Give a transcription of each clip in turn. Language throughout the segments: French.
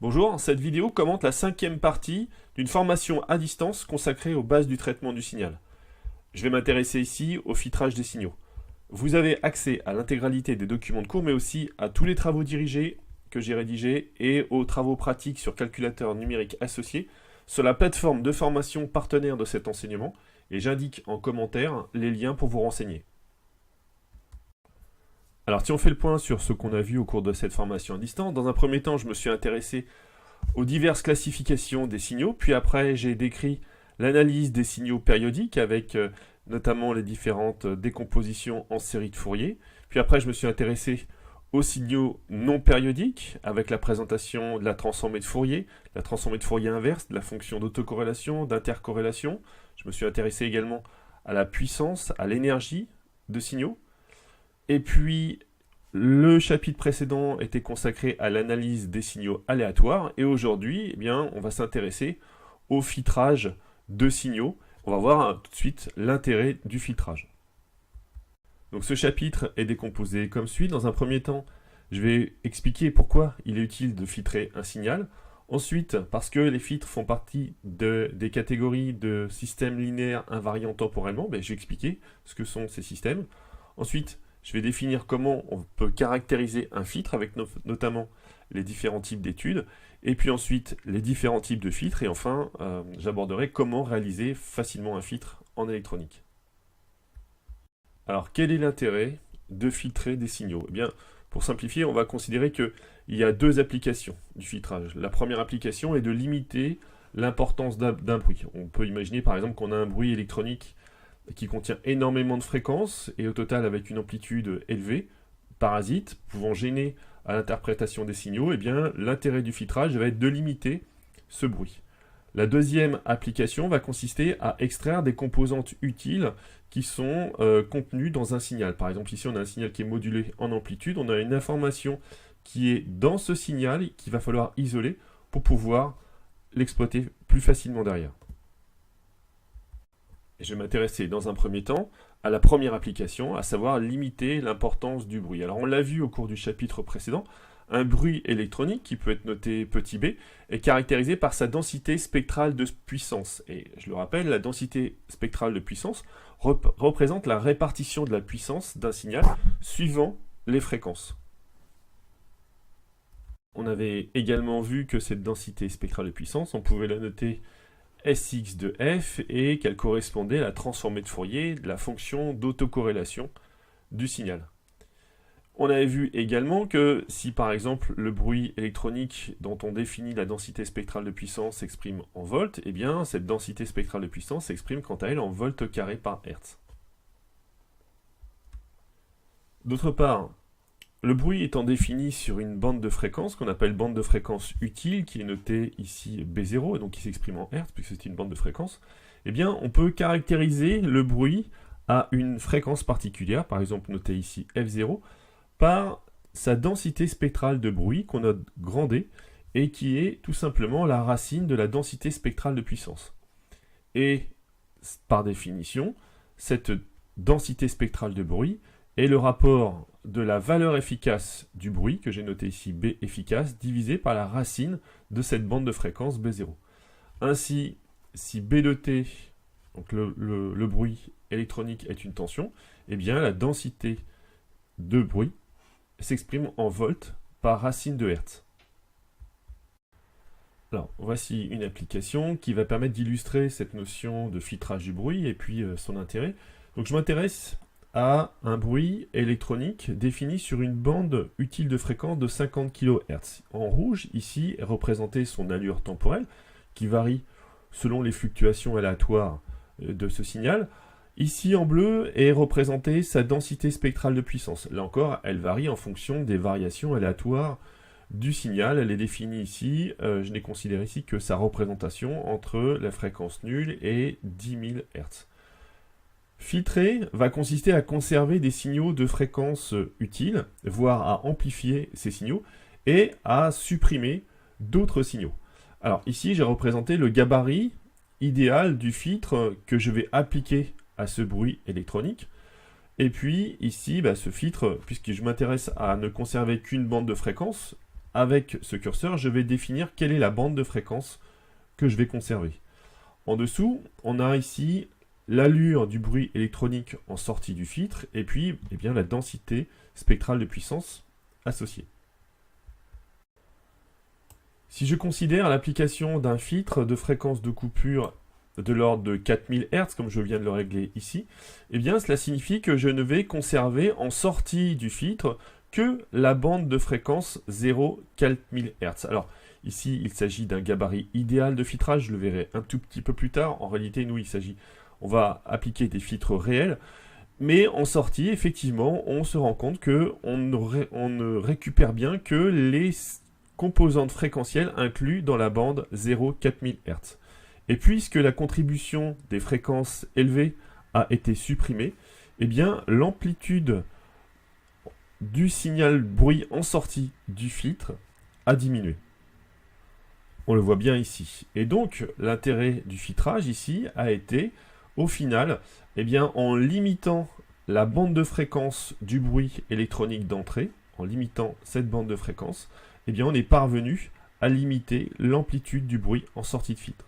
Bonjour, cette vidéo commente la cinquième partie d'une formation à distance consacrée aux bases du traitement du signal. Je vais m'intéresser ici au filtrage des signaux. Vous avez accès à l'intégralité des documents de cours, mais aussi à tous les travaux dirigés que j'ai rédigés et aux travaux pratiques sur calculateur numérique associé sur la plateforme de formation partenaire de cet enseignement, et j'indique en commentaire les liens pour vous renseigner. Alors si on fait le point sur ce qu'on a vu au cours de cette formation à distance, dans un premier temps je me suis intéressé aux diverses classifications des signaux, puis après j'ai décrit l'analyse des signaux périodiques avec notamment les différentes décompositions en série de Fourier, puis après je me suis intéressé aux signaux non périodiques avec la présentation de la transformée de Fourier, la transformée de Fourier inverse, de la fonction d'autocorrélation, d'intercorrélation. Je me suis intéressé également à la puissance, à l'énergie de signaux. Et puis, le chapitre précédent était consacré à l'analyse des signaux aléatoires. Et aujourd'hui, eh bien, on va s'intéresser au filtrage de signaux. On va voir tout de suite l'intérêt du filtrage. Donc ce chapitre est décomposé comme suit. Dans un premier temps, je vais expliquer pourquoi il est utile de filtrer un signal. Ensuite, parce que les filtres font partie des catégories de systèmes linéaires invariants temporellement, je vais expliquer ce que sont ces systèmes. Ensuite, je vais définir comment on peut caractériser un filtre avec notamment les différents types d'études, et puis ensuite les différents types de filtres, et enfin j'aborderai comment réaliser facilement un filtre en électronique. Alors quel est l'intérêt de filtrer des signaux? Eh bien, pour simplifier, on va considérer qu'il y a deux applications du filtrage. La première application est de limiter l'importance d'un bruit. On peut imaginer par exemple qu'on a un bruit électronique qui contient énormément de fréquences et au total avec une amplitude élevée, parasite, pouvant gêner à l'interprétation des signaux, eh bien l'intérêt du filtrage va être de limiter ce bruit. La deuxième application va consister à extraire des composantes utiles qui sont contenues dans un signal. Par exemple, ici on a un signal qui est modulé en amplitude, on a une information qui est dans ce signal qu'il va falloir isoler pour pouvoir l'exploiter plus facilement derrière. Et je vais m'intéresser dans un premier temps à la première application, à savoir limiter l'importance du bruit. Alors on l'a vu au cours du chapitre précédent, un bruit électronique, qui peut être noté petit b, est caractérisé par sa densité spectrale de puissance. Et je le rappelle, la densité spectrale de puissance représente la répartition de la puissance d'un signal suivant les fréquences. On avait également vu que cette densité spectrale de puissance, on pouvait la noter Sx de f et qu'elle correspondait à la transformée de Fourier de la fonction d'autocorrélation du signal. On avait vu également que si par exemple le bruit électronique dont on définit la densité spectrale de puissance s'exprime en volts, eh bien cette densité spectrale de puissance s'exprime quant à elle en volts carrés par hertz. D'autre part, le bruit étant défini sur une bande de fréquence qu'on appelle bande de fréquence utile, qui est notée ici B0, et donc qui s'exprime en Hertz, puisque c'est une bande de fréquence, eh bien on peut caractériser le bruit à une fréquence particulière, par exemple notée ici F0, par sa densité spectrale de bruit qu'on a grand D, et qui est tout simplement la racine de la densité spectrale de puissance. Et par définition, cette densité spectrale de bruit est le rapport de la valeur efficace du bruit, que j'ai noté ici B efficace, divisé par la racine de cette bande de fréquence B0. Ainsi, si B de T, donc le bruit électronique est une tension, eh bien la densité de bruit s'exprime en volts par racine de Hertz. Alors, voici une application qui va permettre d'illustrer cette notion de filtrage du bruit et puis son intérêt. Donc je m'intéresse à un bruit électronique défini sur une bande utile de fréquence de 50 kHz. En rouge, ici, est représentée son allure temporelle, qui varie selon les fluctuations aléatoires de ce signal. Ici, en bleu, est représentée sa densité spectrale de puissance. Là encore, elle varie en fonction des variations aléatoires du signal. Elle est définie ici, je n'ai considéré ici que sa représentation entre la fréquence nulle et 10 000 Hz. Filtrer va consister à conserver des signaux de fréquence utiles, voire à amplifier ces signaux, et à supprimer d'autres signaux. Alors ici, j'ai représenté le gabarit idéal du filtre que je vais appliquer à ce bruit électronique. Et puis ici, ce filtre, puisque je m'intéresse à ne conserver qu'une bande de fréquence, avec ce curseur, je vais définir quelle est la bande de fréquence que je vais conserver. En dessous, on a ici l'allure du bruit électronique en sortie du filtre, et puis eh bien, la densité spectrale de puissance associée. Si je considère l'application d'un filtre de fréquence de coupure de l'ordre de 4000 Hz, comme je viens de le régler ici, eh bien, cela signifie que je ne vais conserver en sortie du filtre que la bande de fréquence 0,4000 Hz. Alors, ici, il s'agit d'un gabarit idéal de filtrage, je le verrai un tout petit peu plus tard. En réalité, nous, on va appliquer des filtres réels, mais en sortie, effectivement, on se rend compte qu'on ne récupère bien que les composantes fréquentielles incluses dans la bande 0,4000 Hz. Et puisque la contribution des fréquences élevées a été supprimée, eh bien, l'amplitude du signal bruit en sortie du filtre a diminué. On le voit bien ici. Et donc, l'intérêt du filtrage ici a été, au final, eh bien, en limitant la bande de fréquence du bruit électronique d'entrée, en limitant cette bande de fréquence, eh bien, on est parvenu à limiter l'amplitude du bruit en sortie de filtre.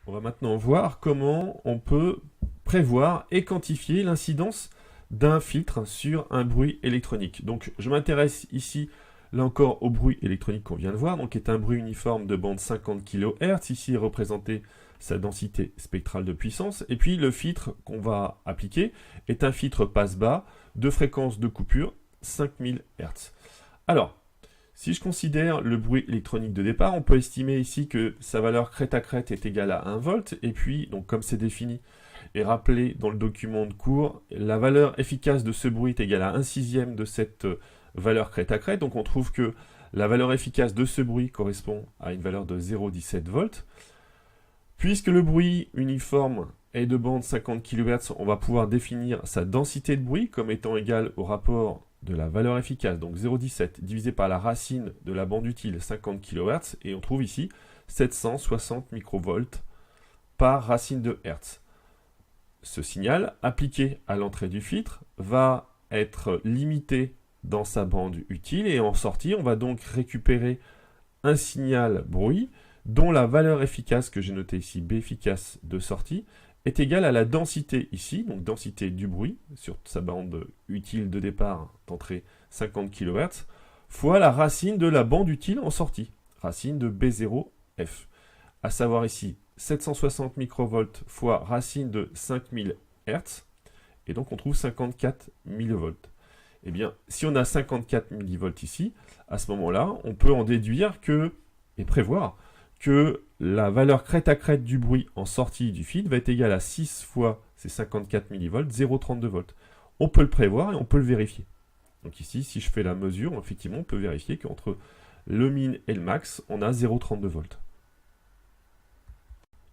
On va maintenant voir comment on peut prévoir et quantifier l'incidence d'un filtre sur un bruit électronique. Donc, je m'intéresse ici, là encore, au bruit électronique qu'on vient de voir, donc qui est un bruit uniforme de bande 50 kHz, ici représenté sa densité spectrale de puissance, et puis le filtre qu'on va appliquer est un filtre passe-bas de fréquence de coupure 5000 Hz. Alors, si je considère le bruit électronique de départ, on peut estimer ici que sa valeur crête à crête est égale à 1 volt, et puis, donc comme c'est défini et rappelé dans le document de cours, la valeur efficace de ce bruit est égale à 1/6 de cette valeur crête à crête, donc on trouve que la valeur efficace de ce bruit correspond à une valeur de 0,17 volts. Puisque le bruit uniforme est de bande 50 kHz, on va pouvoir définir sa densité de bruit comme étant égale au rapport de la valeur efficace, donc 0,17 divisé par la racine de la bande utile 50 kHz, et on trouve ici 760 microvolts par racine de Hertz. Ce signal, appliqué à l'entrée du filtre, va être limité dans sa bande utile, et en sortie, on va donc récupérer un signal bruit dont la valeur efficace, que j'ai notée ici, B efficace de sortie, est égale à la densité ici, donc densité du bruit, sur sa bande utile de départ d'entrée 50 kHz, fois la racine de la bande utile en sortie, racine de B0F, à savoir ici 760 microvolts fois racine de 5000 Hz, et donc on trouve 54 millivolts. Eh bien, si on a 54 millivolts ici, à ce moment-là, on peut en déduire que, et prévoir, que la valeur crête à crête du bruit en sortie du filtre va être égale à 6 fois ces 54 millivolts, 0,32 volts. On peut le prévoir et on peut le vérifier. Donc ici, si je fais la mesure, effectivement, on peut vérifier qu'entre le min et le max, on a 0,32 volts.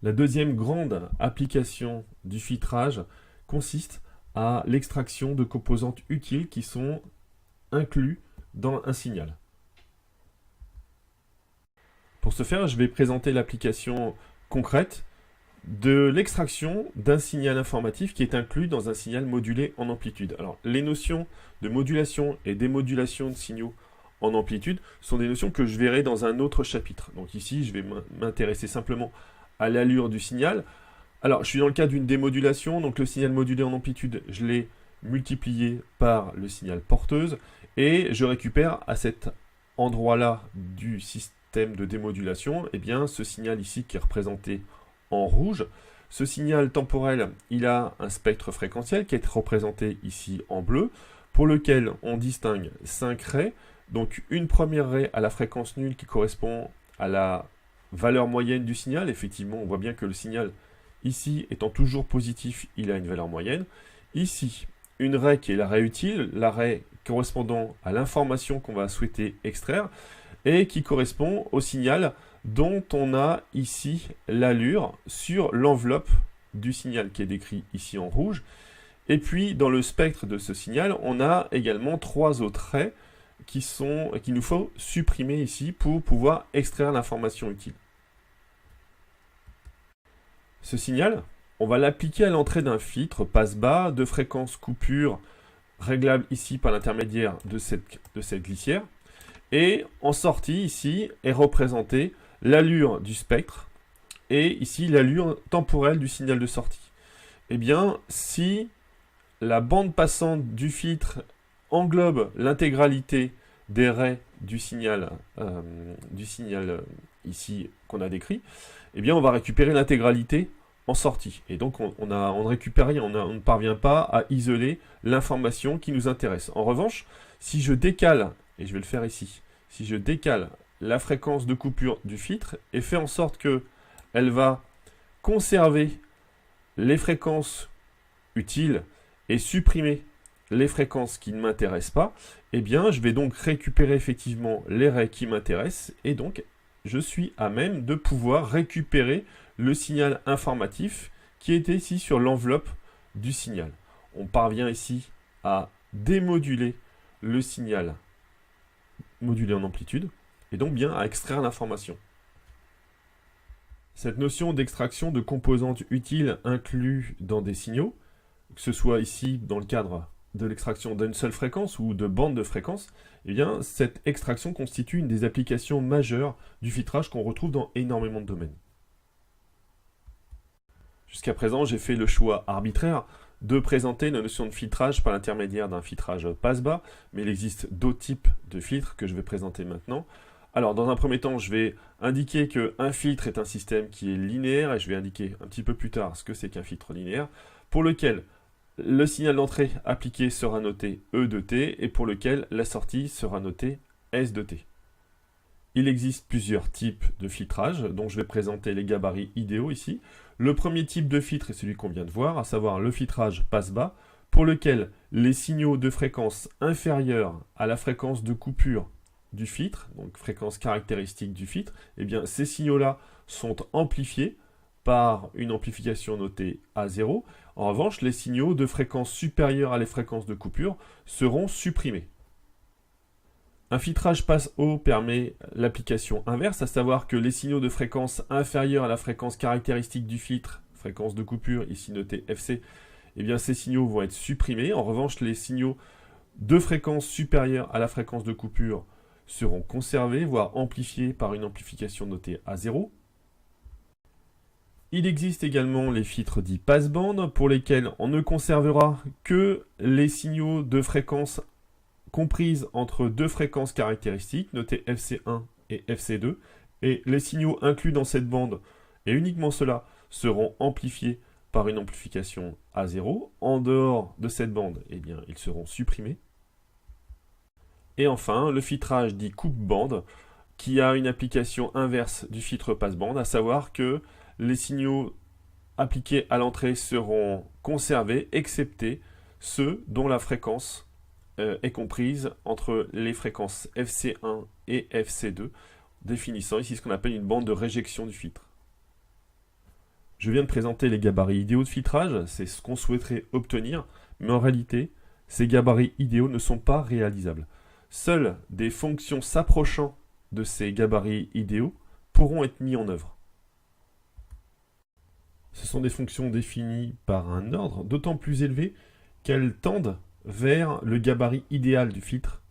La deuxième grande application du filtrage consiste à l'extraction de composantes utiles qui sont inclus dans un signal. Pour ce faire, je vais présenter l'application concrète de l'extraction d'un signal informatif qui est inclus dans un signal modulé en amplitude. Alors, les notions de modulation et démodulation de signaux en amplitude sont des notions que je verrai dans un autre chapitre. Donc ici, je vais m'intéresser simplement à l'allure du signal. Alors, je suis dans le cas d'une démodulation, donc le signal modulé en amplitude, je l'ai multiplié par le signal porteuse, et je récupère à cet endroit-là du système de démodulation, eh bien, ce signal ici qui est représenté en rouge. Ce signal temporel, il a un spectre fréquentiel qui est représenté ici en bleu, pour lequel on distingue 5 raies, donc une première raie à la fréquence nulle qui correspond à la valeur moyenne du signal. Effectivement, on voit bien que le signal ici étant toujours positif, il a une valeur moyenne. Ici, une raie qui est la raie utile, la raie correspondant à l'information qu'on va souhaiter extraire, et qui correspond au signal dont on a ici l'allure sur l'enveloppe du signal qui est décrit ici en rouge. Et puis, dans le spectre de ce signal, on a également 3 autres raies qu'il nous faut supprimer ici pour pouvoir extraire l'information utile. Ce signal, on va l'appliquer à l'entrée d'un filtre passe-bas de fréquence coupure réglable ici par l'intermédiaire de cette glissière. Et en sortie, ici, est représentée l'allure du spectre et ici l'allure temporelle du signal de sortie. Eh bien, si la bande passante du filtre englobe l'intégralité des raies du signal ici qu'on a décrit, eh bien on va récupérer l'intégralité en sortie. Et donc on ne récupère rien, on ne parvient pas à isoler l'information qui nous intéresse. En revanche, si je décale, et je vais le faire ici, si je décale la fréquence de coupure du filtre et fais en sorte que elle va conserver les fréquences utiles et supprimer les fréquences qui ne m'intéressent pas, eh bien je vais donc récupérer effectivement les raies qui m'intéressent et donc je suis à même de pouvoir récupérer le signal informatif qui était ici sur l'enveloppe du signal. On parvient ici à démoduler le signal modulé en amplitude et donc bien à extraire l'information. Cette notion d'extraction de composantes utiles inclus dans des signaux, que ce soit ici dans le cadre de l'extraction d'une seule fréquence ou de bandes de fréquences, eh bien, cette extraction constitue une des applications majeures du filtrage qu'on retrouve dans énormément de domaines. Jusqu'à présent, j'ai fait le choix arbitraire de présenter la notion de filtrage par l'intermédiaire d'un filtrage passe-bas, mais il existe d'autres types de filtres que je vais présenter maintenant. Alors, dans un premier temps, je vais indiquer qu'un filtre est un système qui est linéaire, et je vais indiquer un petit peu plus tard ce que c'est qu'un filtre linéaire, pour lequel le signal d'entrée appliqué sera noté E de t, et pour lequel la sortie sera notée S de t. Il existe plusieurs types de filtrage, dont je vais présenter les gabarits idéaux ici. Le premier type de filtre est celui qu'on vient de voir, à savoir le filtrage passe-bas, pour lequel les signaux de fréquence inférieure à la fréquence de coupure du filtre, donc fréquence caractéristique du filtre, eh bien ces signaux-là sont amplifiés par une amplification notée à 0. En revanche, les signaux de fréquence supérieure à les fréquences de coupure seront supprimés. Un filtrage passe-haut permet l'application inverse, à savoir que les signaux de fréquence inférieure à la fréquence caractéristique du filtre, fréquence de coupure, ici notée FC, eh bien ces signaux vont être supprimés. En revanche, les signaux de fréquence supérieure à la fréquence de coupure seront conservés, voire amplifiés par une amplification notée à 0. Il existe également les filtres dits passe-bande, pour lesquels on ne conservera que les signaux de fréquence comprises entre deux fréquences caractéristiques, notées FC1 et FC2, et les signaux inclus dans cette bande, et uniquement ceux-là, seront amplifiés par une amplification à 0. En dehors de cette bande, eh bien, ils seront supprimés. Et enfin, le filtrage dit coupe-bande, qui a une application inverse du filtre passe-bande, à savoir que les signaux appliqués à l'entrée seront conservés, excepté ceux dont la fréquence est comprise entre les fréquences FC1 et FC2, définissant ici ce qu'on appelle une bande de réjection du filtre. Je viens de présenter les gabarits idéaux de filtrage, c'est ce qu'on souhaiterait obtenir, mais en réalité, ces gabarits idéaux ne sont pas réalisables. Seules des fonctions s'approchant de ces gabarits idéaux pourront être mis en œuvre. Ce sont des fonctions définies par un ordre d'autant plus élevé qu'elles tendent vers le gabarit idéal du filtre,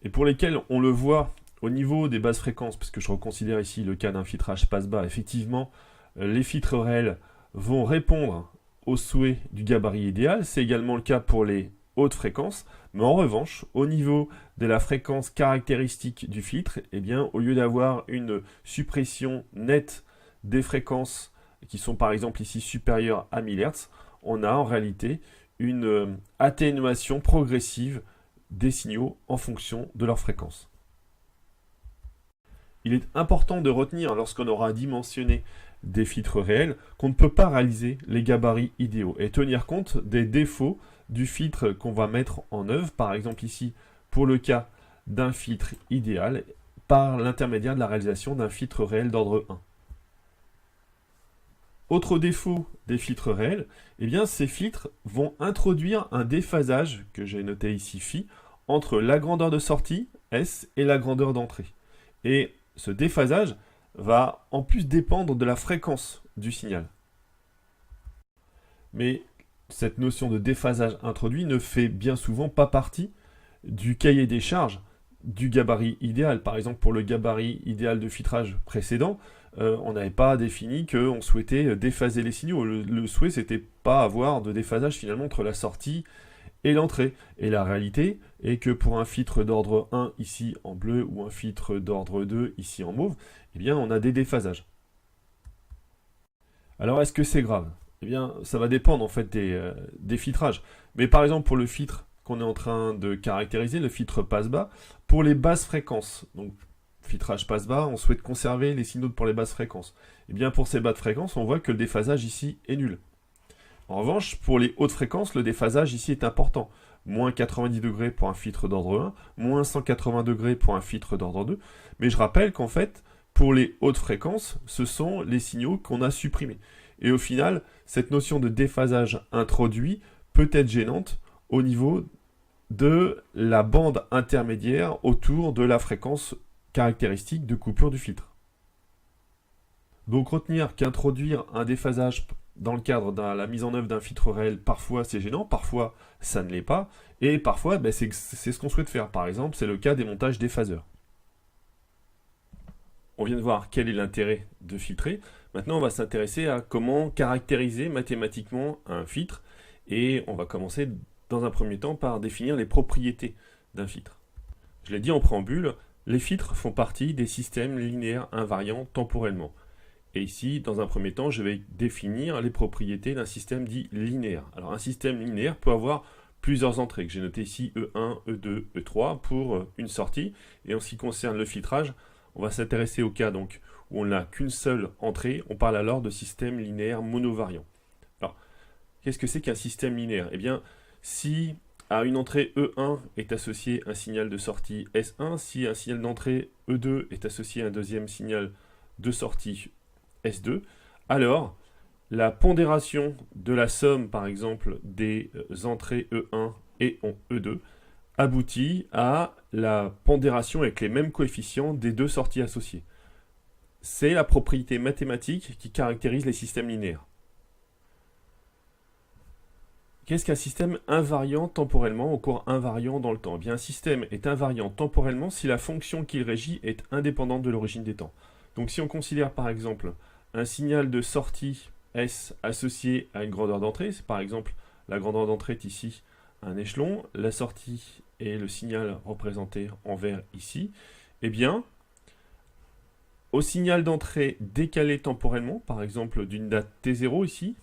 et pour lesquelles on le voit au niveau des basses fréquences, puisque je reconsidère ici le cas d'un filtrage passe-bas. Effectivement, les filtres réels vont répondre aux souhaits du gabarit idéal, c'est également le cas pour les hautes fréquences, mais en revanche, au niveau de la fréquence caractéristique du filtre, eh bien, au lieu d'avoir une suppression nette des fréquences qui sont par exemple ici supérieures à 1000 Hz, on a en réalité une atténuation progressive des signaux en fonction de leur fréquence. Il est important de retenir, lorsqu'on aura dimensionné des filtres réels, qu'on ne peut pas réaliser les gabarits idéaux et tenir compte des défauts du filtre qu'on va mettre en œuvre, par exemple ici pour le cas d'un filtre idéal, par l'intermédiaire de la réalisation d'un filtre réel d'ordre 1. Autre défaut des filtres réels, eh bien ces filtres vont introduire un déphasage, que j'ai noté ici phi, entre la grandeur de sortie, S, et la grandeur d'entrée. Et ce déphasage va en plus dépendre de la fréquence du signal. Mais cette notion de déphasage introduit ne fait bien souvent pas partie du cahier des charges du gabarit idéal. Par exemple, pour le gabarit idéal de filtrage précédent, on n'avait pas défini qu'on souhaitait déphaser les signaux. Le souhait, c'était pas avoir de déphasage finalement entre la sortie et l'entrée. Et la réalité est que pour un filtre d'ordre 1 ici en bleu ou un filtre d'ordre 2 ici en mauve, eh bien on a des déphasages. Alors est-ce que c'est grave? Eh bien ça va dépendre en fait des filtrages. Mais par exemple pour le filtre qu'on est en train de caractériser, le filtre passe-bas, pour les basses fréquences, donc filtrage passe-bas, on souhaite conserver les signaux pour les basses fréquences. Et bien pour ces basses fréquences, on voit que le déphasage ici est nul. En revanche, pour les hautes fréquences, le déphasage ici est important. Moins 90 degrés pour un filtre d'ordre 1, moins 180 degrés pour un filtre d'ordre 2. Mais je rappelle qu'en fait, pour les hautes fréquences, ce sont les signaux qu'on a supprimés. Et au final, cette notion de déphasage introduit peut être gênante au niveau de la bande intermédiaire autour de la fréquence caractéristique de coupure du filtre. Donc retenir qu'introduire un déphasage dans le cadre de la mise en œuvre d'un filtre réel, parfois c'est gênant, parfois ça ne l'est pas, et parfois c'est ce qu'on souhaite faire. Par exemple, c'est le cas des montages déphaseurs. On vient de voir quel est l'intérêt de filtrer. Maintenant, on va s'intéresser à comment caractériser mathématiquement un filtre, et on va commencer dans un premier temps par définir les propriétés d'un filtre. Je l'ai dit en préambule, les filtres font partie des systèmes linéaires invariants temporellement. Et ici, dans un premier temps, je vais définir les propriétés d'un système dit linéaire. Alors un système linéaire peut avoir plusieurs entrées, que j'ai noté ici E1, E2, E3 pour une sortie. Et en ce qui concerne le filtrage, on va s'intéresser au cas donc, où on n'a qu'une seule entrée. On parle alors de système linéaire monovariant. Alors, qu'est-ce que c'est qu'un système linéaire? Eh bien, si à une entrée E1 est associé un signal de sortie S1, si un signal d'entrée E2 est associé à un deuxième signal de sortie S2, alors la pondération de la somme, par exemple, des entrées E1 et E2 aboutit à la pondération avec les mêmes coefficients des deux sorties associées. C'est la propriété mathématique qui caractérise les systèmes linéaires. Qu'est-ce qu'un système invariant temporellement ou court invariant dans le temps? Eh bien, un système est invariant temporellement si la fonction qu'il régit est indépendante de l'origine des temps. Donc si on considère par exemple un signal de sortie S associé à une grandeur d'entrée, c'est par exemple la grandeur d'entrée est ici un échelon, la sortie est le signal représenté en vert ici, eh bien, au signal d'entrée décalé temporellement, par exemple d'une date T0 ici,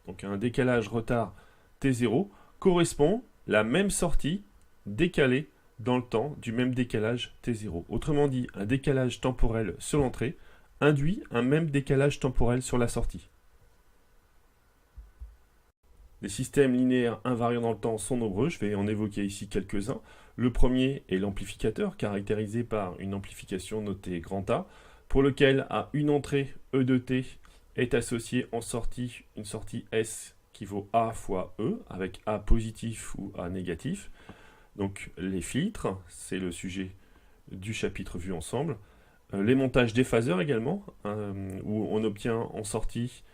donc un décalage retard T0, correspond la même sortie décalée dans le temps du même décalage T0. Autrement dit, un décalage temporel sur l'entrée induit un même décalage temporel sur la sortie. Les systèmes linéaires invariants dans le temps sont nombreux, je vais en évoquer ici quelques-uns. Le premier est l'amplificateur, caractérisé par une amplification notée grand A, pour lequel à une entrée E de T est associée en sortie une sortie S qui vaut A fois E, avec A positif ou A négatif. Donc les filtres, c'est le sujet du chapitre vu ensemble. Les montages déphaseurs également, où on obtient en sortie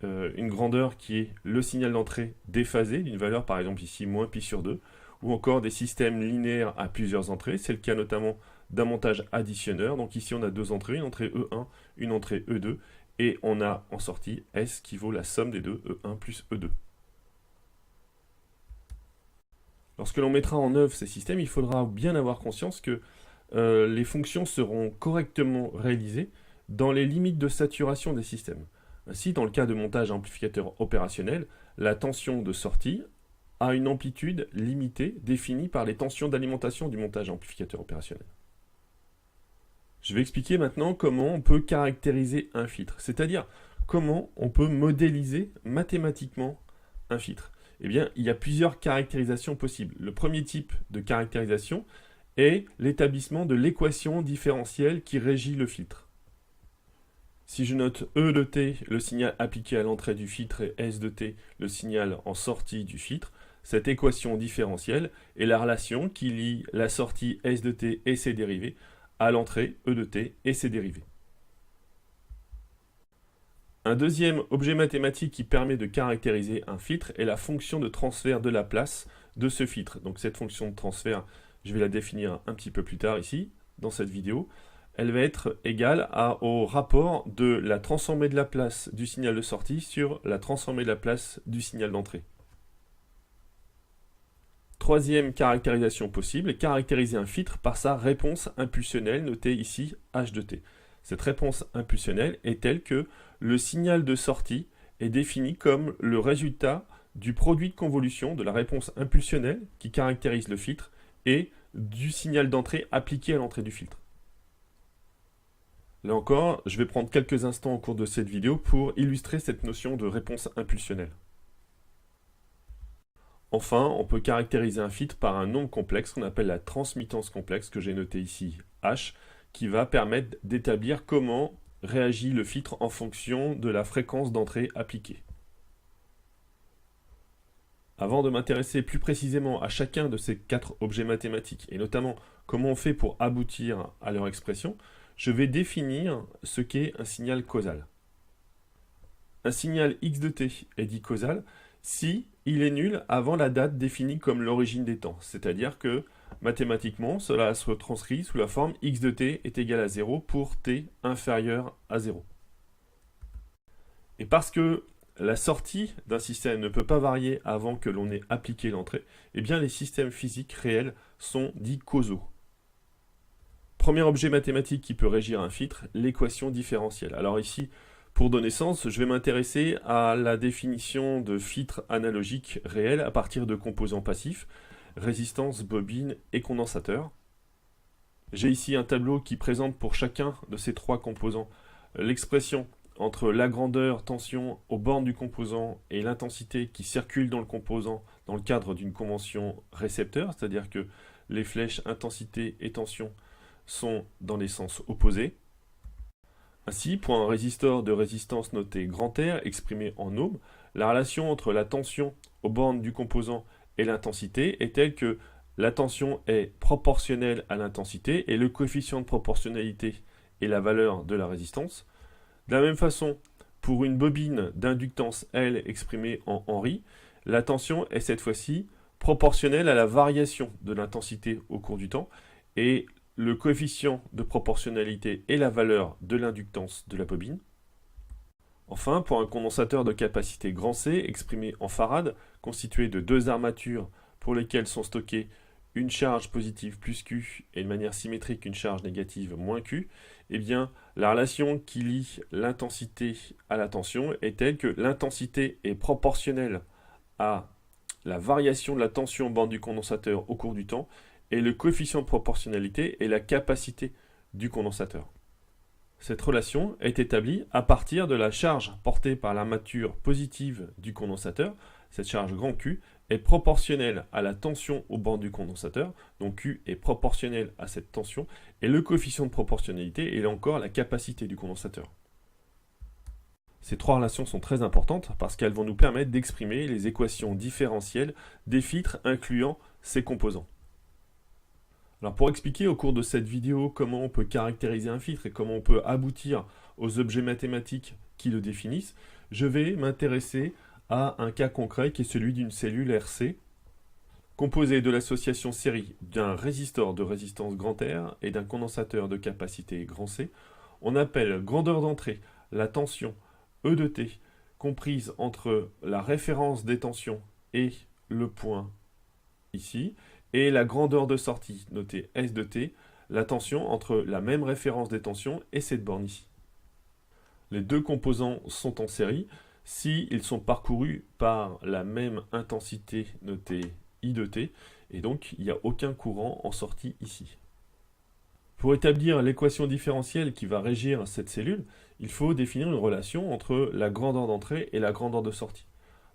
une grandeur qui est le signal d'entrée déphasé, d'une valeur par exemple ici moins pi sur 2, ou encore des systèmes linéaires à plusieurs entrées, c'est le cas notamment d'un montage additionneur. Donc ici on a deux entrées, une entrée E1, une entrée E2, et on a en sortie S qui vaut la somme des deux, E1 plus E2. Lorsque l'on mettra en œuvre ces systèmes, il faudra bien avoir conscience que les fonctions seront correctement réalisées dans les limites de saturation des systèmes. Ainsi, dans le cas de montage amplificateur opérationnel, la tension de sortie a une amplitude limitée définie par les tensions d'alimentation du montage amplificateur opérationnel. Je vais expliquer maintenant comment on peut caractériser un filtre, c'est-à-dire comment on peut modéliser mathématiquement un filtre. Eh bien, il y a plusieurs caractérisations possibles. Le premier type de caractérisation est l'établissement de l'équation différentielle qui régit le filtre. Si je note E de t, le signal appliqué à l'entrée du filtre, et S de t, le signal en sortie du filtre, cette équation différentielle est la relation qui lie la sortie S de t et ses dérivés à l'entrée E de t et ses dérivés. Un deuxième objet mathématique qui permet de caractériser un filtre est la fonction de transfert de la place de ce filtre. Donc cette fonction de transfert, je vais la définir un petit peu plus tard ici, dans cette vidéo, elle va être égale au rapport de la transformée de la place du signal de sortie sur la transformée de la place du signal d'entrée. Troisième caractérisation possible, caractériser un filtre par sa réponse impulsionnelle, notée ici H de t. Cette réponse impulsionnelle est telle que le signal de sortie est défini comme le résultat du produit de convolution de la réponse impulsionnelle qui caractérise le filtre et du signal d'entrée appliqué à l'entrée du filtre. Là encore, je vais prendre quelques instants au cours de cette vidéo pour illustrer cette notion de réponse impulsionnelle. Enfin, on peut caractériser un filtre par un nombre complexe qu'on appelle la transmittance complexe, que j'ai noté ici H, qui va permettre d'établir comment réagit le filtre en fonction de la fréquence d'entrée appliquée. Avant de m'intéresser plus précisément à chacun de ces 4 objets mathématiques, et notamment comment on fait pour aboutir à leur expression, je vais définir ce qu'est un signal causal. Un signal x de t est dit causal si il est nul avant la date définie comme l'origine des temps, c'est-à-dire que mathématiquement, cela se transcrit sous la forme x de t est égal à 0 pour t inférieur à 0. Et parce que la sortie d'un système ne peut pas varier avant que l'on ait appliqué l'entrée, eh bien les systèmes physiques réels sont dits causaux. Premier objet mathématique qui peut régir un filtre, l'équation différentielle. Alors ici, pour donner sens, je vais m'intéresser à la définition de filtres analogiques réels à partir de composants passifs, résistance, bobine et condensateur. J'ai ici un tableau qui présente pour chacun de ces 3 composants l'expression entre la grandeur, tension aux bornes du composant et l'intensité qui circule dans le composant dans le cadre d'une convention récepteur, c'est-à-dire que les flèches intensité et tension sont dans les sens opposés. Ainsi, pour un résistor de résistance noté grand R, exprimé en ohms, la relation entre la tension aux bornes du composant et l'intensité est telle que la tension est proportionnelle à l'intensité et le coefficient de proportionnalité est la valeur de la résistance. De la même façon, pour une bobine d'inductance L exprimée en Henry, la tension est cette fois-ci proportionnelle à la variation de l'intensité au cours du temps et le coefficient de proportionnalité est la valeur de l'inductance de la bobine. Enfin, pour un condensateur de capacité grand C exprimé en farad, constitué de 2 armatures pour lesquelles sont stockées une charge positive plus Q et de manière symétrique une charge négative moins Q, eh bien, la relation qui lie l'intensité à la tension est telle que l'intensité est proportionnelle à la variation de la tension bande du condensateur au cours du temps et le coefficient de proportionnalité est la capacité du condensateur. Cette relation est établie à partir de la charge portée par l'armature positive du condensateur. Cette charge grand Q est proportionnelle à la tension aux bornes du condensateur, donc Q est proportionnel à cette tension, et le coefficient de proportionnalité est là encore la capacité du condensateur. Ces 3 relations sont très importantes parce qu'elles vont nous permettre d'exprimer les équations différentielles des filtres incluant ces composants. Alors pour expliquer au cours de cette vidéo comment on peut caractériser un filtre et comment on peut aboutir aux objets mathématiques qui le définissent, je vais m'intéresser à un cas concret qui est celui d'une cellule RC composée de l'association série d'un résistor de résistance grand R et d'un condensateur de capacité grand C. On appelle grandeur d'entrée la tension E de T comprise entre la référence des tensions et le point ici, et la grandeur de sortie, notée S de T, la tension entre la même référence des tensions et cette borne ici. Les 2 composants sont en série s'ils sont parcourus par la même intensité notée I de T, et donc il n'y a aucun courant en sortie ici. Pour établir l'équation différentielle qui va régir cette cellule, il faut définir une relation entre la grandeur d'entrée et la grandeur de sortie.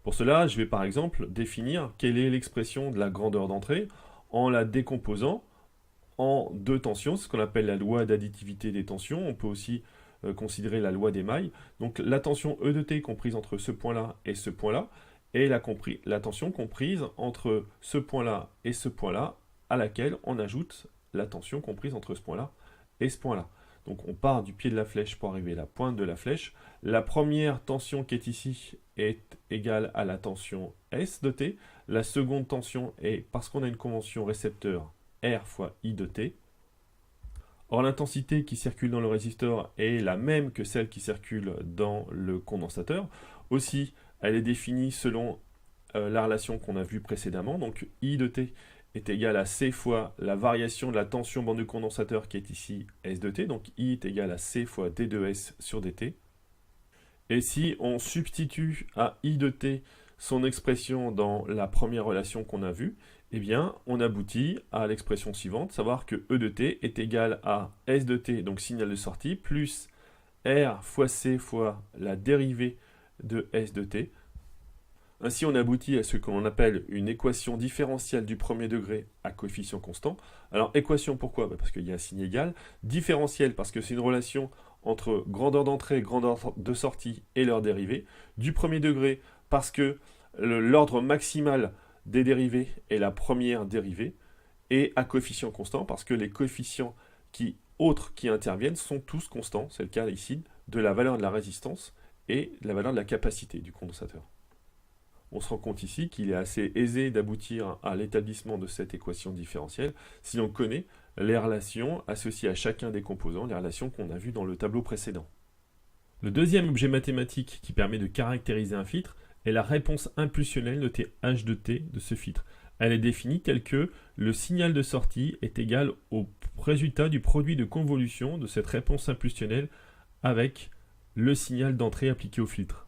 Pour cela, je vais par exemple définir quelle est l'expression de la grandeur d'entrée en la décomposant en 2 tensions, ce qu'on appelle la loi d'additivité des tensions. On peut aussi considérer la loi des mailles. Donc la tension E de T comprise entre ce point-là et ce point-là, et la tension comprise entre ce point-là et ce point-là, à laquelle on ajoute la tension comprise entre ce point-là et ce point-là. Donc on part du pied de la flèche pour arriver à la pointe de la flèche. La première tension qui est ici est égale à la tension S de T. La seconde tension est, parce qu'on a une convention récepteur R fois I de T. Or, l'intensité qui circule dans le résistor est la même que celle qui circule dans le condensateur. Aussi, elle est définie selon la relation qu'on a vue précédemment. Donc, I de T est égal à C fois la variation de la tension bande du condensateur qui est ici S de T. Donc, I est égal à C fois D de S sur dt. Et si on substitue à I de T son expression dans la première relation qu'on a vue, eh bien, on aboutit à l'expression suivante, savoir que E de T est égal à S de T, donc signal de sortie, plus R fois C fois la dérivée de S de T. Ainsi, on aboutit à ce que l'on appelle une équation différentielle du premier degré à coefficient constant. Alors, équation pourquoi? Parce qu'il y a un signe égal. Différentielle parce que c'est une relation entre grandeur d'entrée et grandeur de sortie et leur dérivée. Du premier degré parce que l'ordre maximal des dérivées est la première dérivée. Et à coefficient constant parce que les coefficients autres qui interviennent sont tous constants. C'est le cas ici de la valeur de la résistance et de la valeur de la capacité du condensateur. On se rend compte ici qu'il est assez aisé d'aboutir à l'établissement de cette équation différentielle si l'on connaît les relations associées à chacun des composants, les relations qu'on a vues dans le tableau précédent. Le deuxième objet mathématique qui permet de caractériser un filtre est la réponse impulsionnelle notée H de T de ce filtre. Elle est définie telle que le signal de sortie est égal au résultat du produit de convolution de cette réponse impulsionnelle avec le signal d'entrée appliqué au filtre.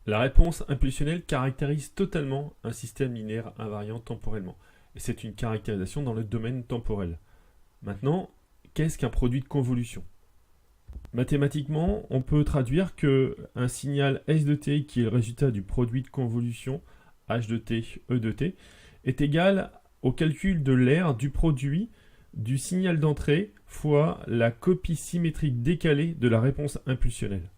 La réponse impulsionnelle caractérise totalement un système linéaire invariant temporellement. Et c'est une caractérisation dans le domaine temporel. Maintenant, qu'est-ce qu'un produit de convolution? Mathématiquement, on peut traduire qu'un signal S de t, qui est le résultat du produit de convolution H de t, E de t, est égal au calcul de l'aire du produit du signal d'entrée fois la copie symétrique décalée de la réponse impulsionnelle.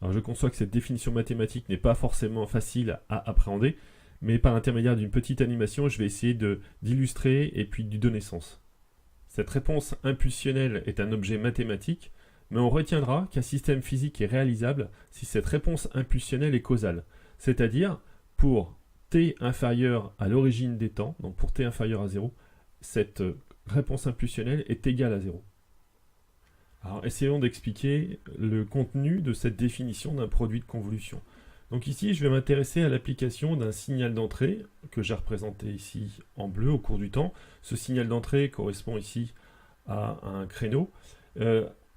Alors je conçois que cette définition mathématique n'est pas forcément facile à appréhender, mais par l'intermédiaire d'une petite animation, je vais essayer d'illustrer et puis d'y donner sens. Cette réponse impulsionnelle est un objet mathématique, mais on retiendra qu'un système physique est réalisable si cette réponse impulsionnelle est causale, c'est-à-dire pour t inférieur à l'origine des temps, donc pour t inférieur à 0, cette réponse impulsionnelle est égale à 0. Alors essayons d'expliquer le contenu de cette définition d'un produit de convolution. Donc ici, je vais m'intéresser à l'application d'un signal d'entrée que j'ai représenté ici en bleu au cours du temps. Ce signal d'entrée correspond ici à un créneau.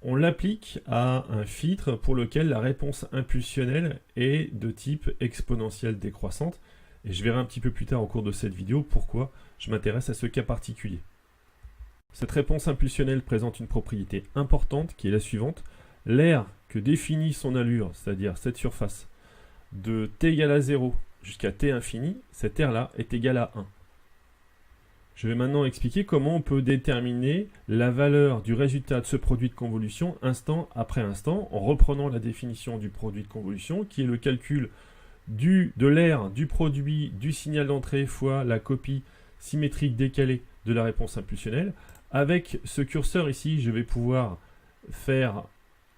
On l'applique à un filtre pour lequel la réponse impulsionnelle est de type exponentielle décroissante. Et je verrai un petit peu plus tard au cours de cette vidéo pourquoi je m'intéresse à ce cas particulier. Cette réponse impulsionnelle présente une propriété importante qui est la suivante. L'aire que définit son allure, c'est-à-dire cette surface, de t égale à 0 jusqu'à t infini, cette aire-là est égale à 1. Je vais maintenant expliquer comment on peut déterminer la valeur du résultat de ce produit de convolution instant après instant en reprenant la définition du produit de convolution qui est le calcul de l'aire du produit du signal d'entrée fois la copie symétrique décalée de la réponse impulsionnelle. Avec ce curseur ici, je vais pouvoir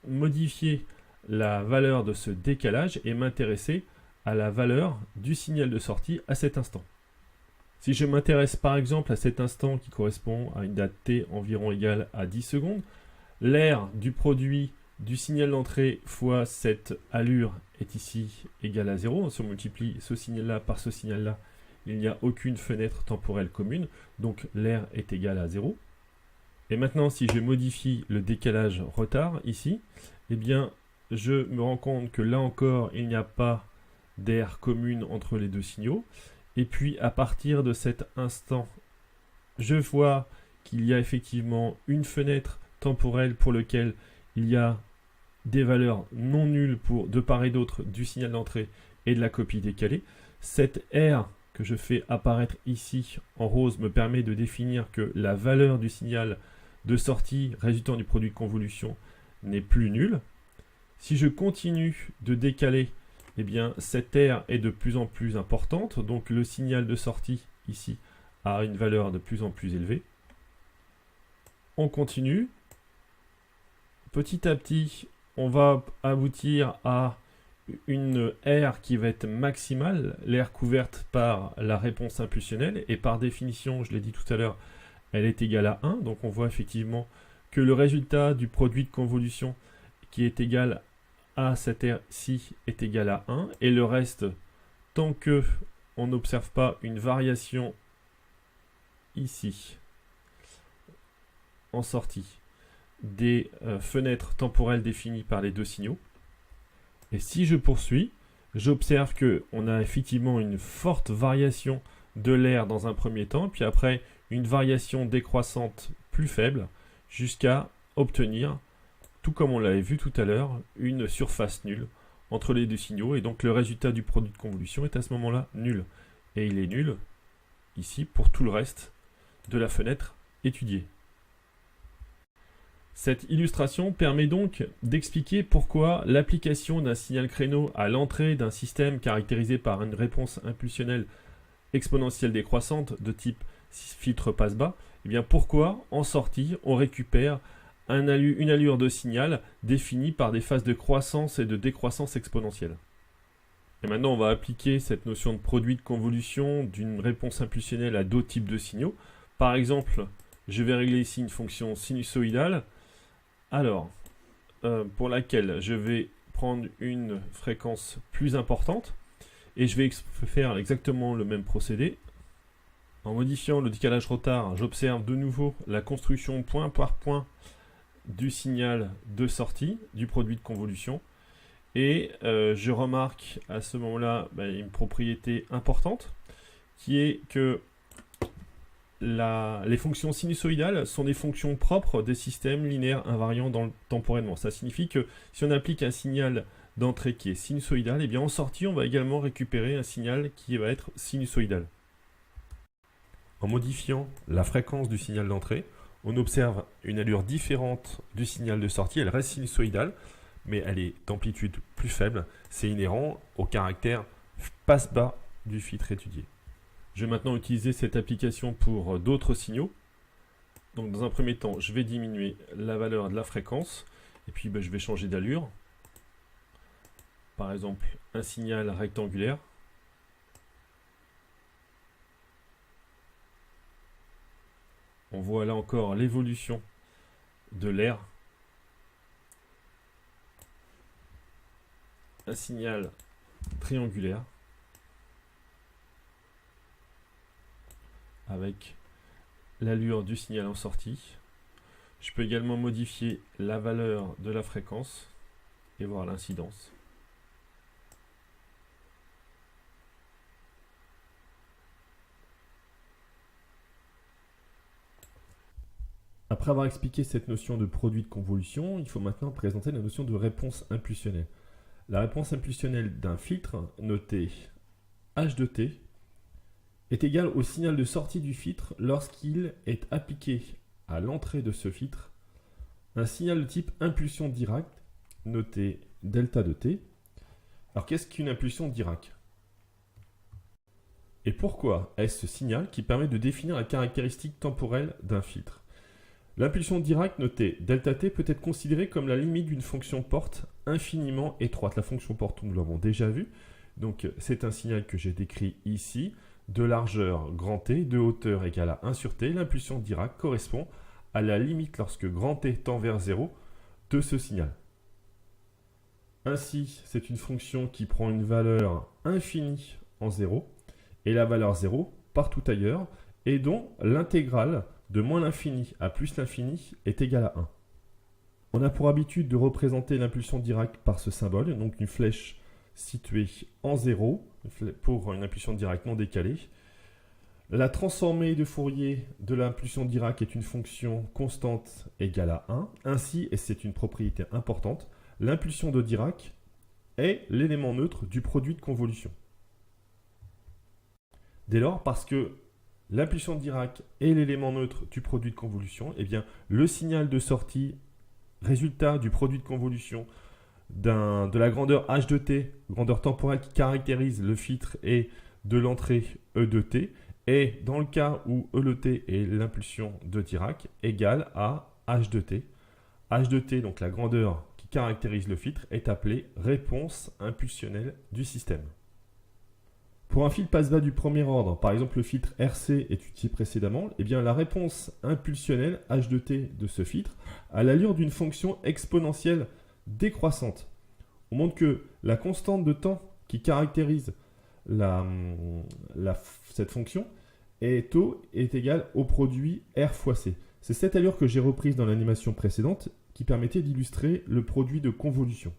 modifier la valeur de ce décalage et m'intéresser à la valeur du signal de sortie à cet instant. Si je m'intéresse par exemple à cet instant qui correspond à une date t environ égale à 10 secondes, l'aire du produit du signal d'entrée fois cette allure est ici égale à 0. Si on multiplie ce signal-là par ce signal-là, il n'y a aucune fenêtre temporelle commune, donc l'aire est égale à 0. Et maintenant, si je modifie le décalage retard ici, eh bien, je me rends compte que là encore, il n'y a pas d'aire commune entre les deux signaux. Et puis, à partir de cet instant, je vois qu'il y a effectivement une fenêtre temporelle pour laquelle il y a des valeurs non nulles de part et d'autre du signal d'entrée et de la copie décalée. Cette aire que je fais apparaître ici en rose me permet de définir que la valeur du signal de sortie résultant du produit de convolution n'est plus nulle. Si je continue de décaler, eh bien, cette aire est de plus en plus importante, donc le signal de sortie ici a une valeur de plus en plus élevée. On continue. Petit à petit, on va aboutir à une aire qui va être maximale, l'aire couverte par la réponse impulsionnelle, et par définition, je l'ai dit tout à l'heure, elle est égale à 1. Donc on voit effectivement que le résultat du produit de convolution qui est égal à cette R-ci est égal à 1. Et le reste, tant que on n'observe pas une variation ici, en sortie, des fenêtres temporelles définies par les deux signaux. Et si je poursuis, j'observe qu'on a effectivement une forte variation de l'air dans un premier temps, puis après une variation décroissante plus faible, jusqu'à obtenir, tout comme on l'avait vu tout à l'heure, une surface nulle entre les deux signaux, et donc le résultat du produit de convolution est à ce moment-là nul. Et il est nul ici pour tout le reste de la fenêtre étudiée. Cette illustration permet donc d'expliquer pourquoi l'application d'un signal créneau à l'entrée d'un système caractérisé par une réponse impulsionnelle exponentielle décroissante de type filtre passe-bas, et bien pourquoi en sortie on récupère une allure de signal définie par des phases de croissance et de décroissance exponentielle. Et maintenant on va appliquer cette notion de produit de convolution d'une réponse impulsionnelle à d'autres types de signaux. Par exemple, je vais régler ici une fonction sinusoïdale. Alors, pour laquelle je vais prendre une fréquence plus importante et je vais faire exactement le même procédé. En modifiant le décalage retard, j'observe de nouveau la construction point par point du signal de sortie du produit de convolution et je remarque à ce moment-là une propriété importante qui est que les fonctions sinusoïdales sont des fonctions propres des systèmes linéaires invariants temporellement. Ça signifie que si on applique un signal d'entrée qui est sinusoïdal, et bien en sortie, on va également récupérer un signal qui va être sinusoïdal. En modifiant la fréquence du signal d'entrée, on observe une allure différente du signal de sortie. Elle reste sinusoïdale, mais elle est d'amplitude plus faible. C'est inhérent au caractère passe-bas du filtre étudié. Je vais maintenant utiliser cette application pour d'autres signaux. Donc dans un premier temps, je vais diminuer la valeur de la fréquence et puis je vais changer d'allure. Par exemple, un signal rectangulaire. On voit là encore l'évolution de l'air. Un signal triangulaire. Avec l'allure du signal en sortie. Je peux également modifier la valeur de la fréquence et voir l'incidence. Après avoir expliqué cette notion de produit de convolution, il faut maintenant présenter la notion de réponse impulsionnelle. La réponse impulsionnelle d'un filtre, noté H de t, est égal au signal de sortie du filtre lorsqu'il est appliqué à l'entrée de ce filtre un signal de type impulsion Dirac, noté delta de t. Alors qu'est-ce qu'une impulsion Dirac? Et pourquoi est-ce ce signal qui permet de définir la caractéristique temporelle d'un filtre? L'impulsion Dirac, notée delta t, peut être considérée comme la limite d'une fonction porte infiniment étroite. La fonction porte, nous l'avons déjà vu, donc c'est un signal que j'ai décrit ici, de largeur grand T, de hauteur égale à 1 sur T. L'impulsion Dirac correspond à la limite lorsque grand T tend vers 0 de ce signal. Ainsi, c'est une fonction qui prend une valeur infinie en 0 et la valeur 0 partout ailleurs et dont l'intégrale de moins l'infini à plus l'infini est égale à 1. On a pour habitude de représenter l'impulsion Dirac par ce symbole, donc une flèche située en 0 pour une impulsion Dirac non décalée. La transformée de Fourier de l'impulsion Dirac est une fonction constante égale à 1. Ainsi, et c'est une propriété importante, l'impulsion de Dirac est l'élément neutre du produit de convolution. Dès lors, parce que l'impulsion de Dirac est l'élément neutre du produit de convolution, eh bien, le signal de sortie, résultat du produit de convolution de la grandeur h de t, grandeur temporelle qui caractérise le filtre et de l'entrée E de t, est, dans le cas où E de t est l'impulsion de Dirac, égale à h de t. H de t, donc la grandeur qui caractérise le filtre, est appelée réponse impulsionnelle du système. Pour un filtre passe-bas du premier ordre, par exemple le filtre RC étudié précédemment, eh bien la réponse impulsionnelle h de t de ce filtre a l'allure d'une fonction exponentielle décroissante. On montre que la constante de temps qui caractérise cette fonction tau est égale au produit R fois C. C'est cette allure que j'ai reprise dans l'animation précédente qui permettait d'illustrer le produit de convolution.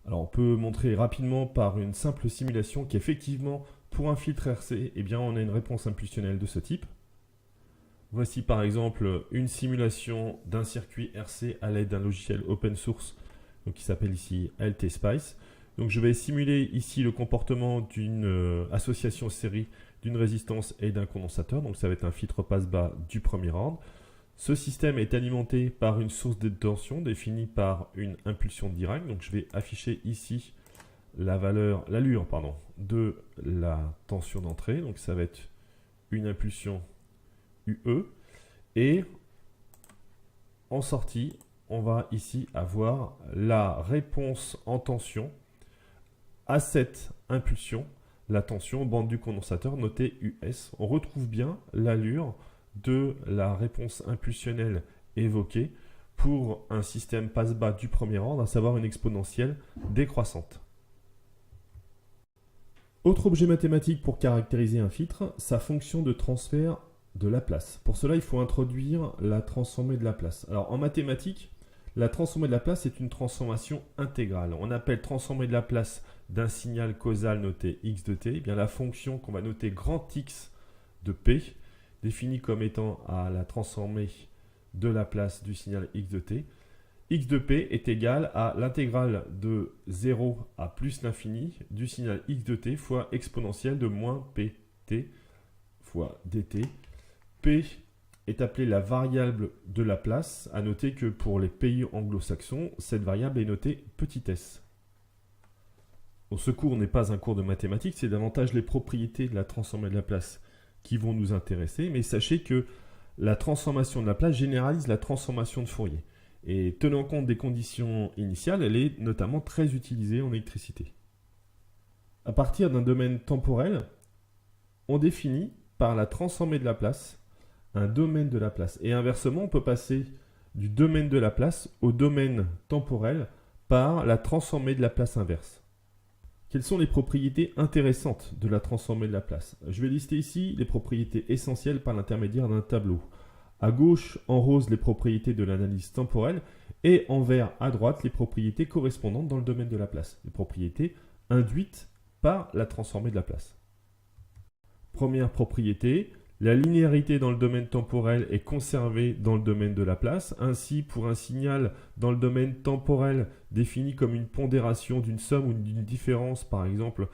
Alors on peut montrer rapidement par une simple simulation qu'effectivement pour un filtre RC, eh bien, on a une réponse impulsionnelle de ce type. Voici par exemple une simulation d'un circuit RC à l'aide d'un logiciel open source donc qui s'appelle ici LTSpice. Donc je vais simuler ici le comportement d'une association série d'une résistance et d'un condensateur. Donc ça va être un filtre passe-bas du premier ordre. Ce système est alimenté par une source de tension définie par une impulsion de Dirac. Donc je vais afficher ici l'allure de la tension d'entrée. Donc ça va être une impulsion UE. Et en sortie, on va ici avoir la réponse en tension à cette impulsion, la tension bande du condensateur notée US. On retrouve bien l'allure de la réponse impulsionnelle évoquée pour un système passe-bas du premier ordre, à savoir une exponentielle décroissante. Autre objet mathématique pour caractériser un filtre, sa fonction de transfert de Laplace. Pour cela, il faut introduire la transformée de Laplace. Alors en mathématiques, la transformée de Laplace est une transformation intégrale. On appelle transformée de Laplace d'un signal causal noté x de t, eh bien la fonction qu'on va noter grand X de p, définie comme étant à la transformée de Laplace du signal x de t. X de p est égal à l'intégrale de 0 à plus l'infini du signal x de t fois exponentielle de moins pt fois dt. P est appelée la variable de Laplace. À noter que pour les pays anglo-saxons, cette variable est notée petit s. Bon, ce cours n'est pas un cours de mathématiques, c'est davantage les propriétés de la transformée de Laplace qui vont nous intéresser. Mais sachez que la transformation de Laplace généralise la transformation de Fourier. Et tenant compte des conditions initiales, elle est notamment très utilisée en électricité. À partir d'un domaine temporel, on définit par la transformée de Laplace un domaine de Laplace. Et inversement, on peut passer du domaine de Laplace au domaine temporel par la transformée de Laplace inverse. Quelles sont les propriétés intéressantes de la transformée de Laplace? Je vais lister ici les propriétés essentielles par l'intermédiaire d'un tableau. À gauche, en rose, les propriétés de l'analyse temporelle et en vert, à droite, les propriétés correspondantes dans le domaine de Laplace. Les propriétés induites par la transformée de Laplace. Première propriété, la linéarité dans le domaine temporel est conservée dans le domaine de Laplace. Ainsi, pour un signal dans le domaine temporel défini comme une pondération d'une somme ou d'une différence, par exemple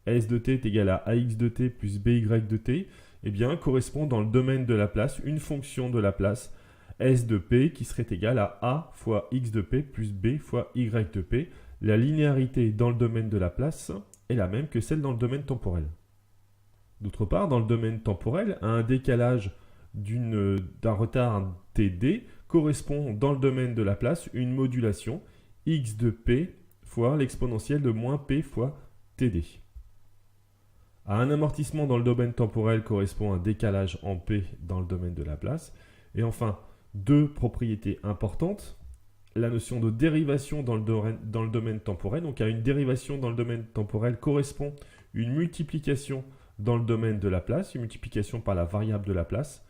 S de t est égal à AX de t plus BY de t, eh bien, correspond dans le domaine de Laplace une fonction de Laplace S de P qui serait égale à A fois X de P plus B fois Y de P. La linéarité dans le domaine de Laplace est la même que celle dans le domaine temporel. D'autre part, dans le domaine temporel, un décalage d'un retard TD correspond dans le domaine de Laplace une modulation X de P fois l'exponentielle de moins P fois TD. À un amortissement dans le domaine temporel correspond un décalage en P dans le domaine de Laplace. Et enfin, deux propriétés importantes. La notion de dérivation dans le domaine temporel. Donc à une dérivation dans le domaine temporel correspond une multiplication dans le domaine de Laplace, une multiplication par la variable de Laplace.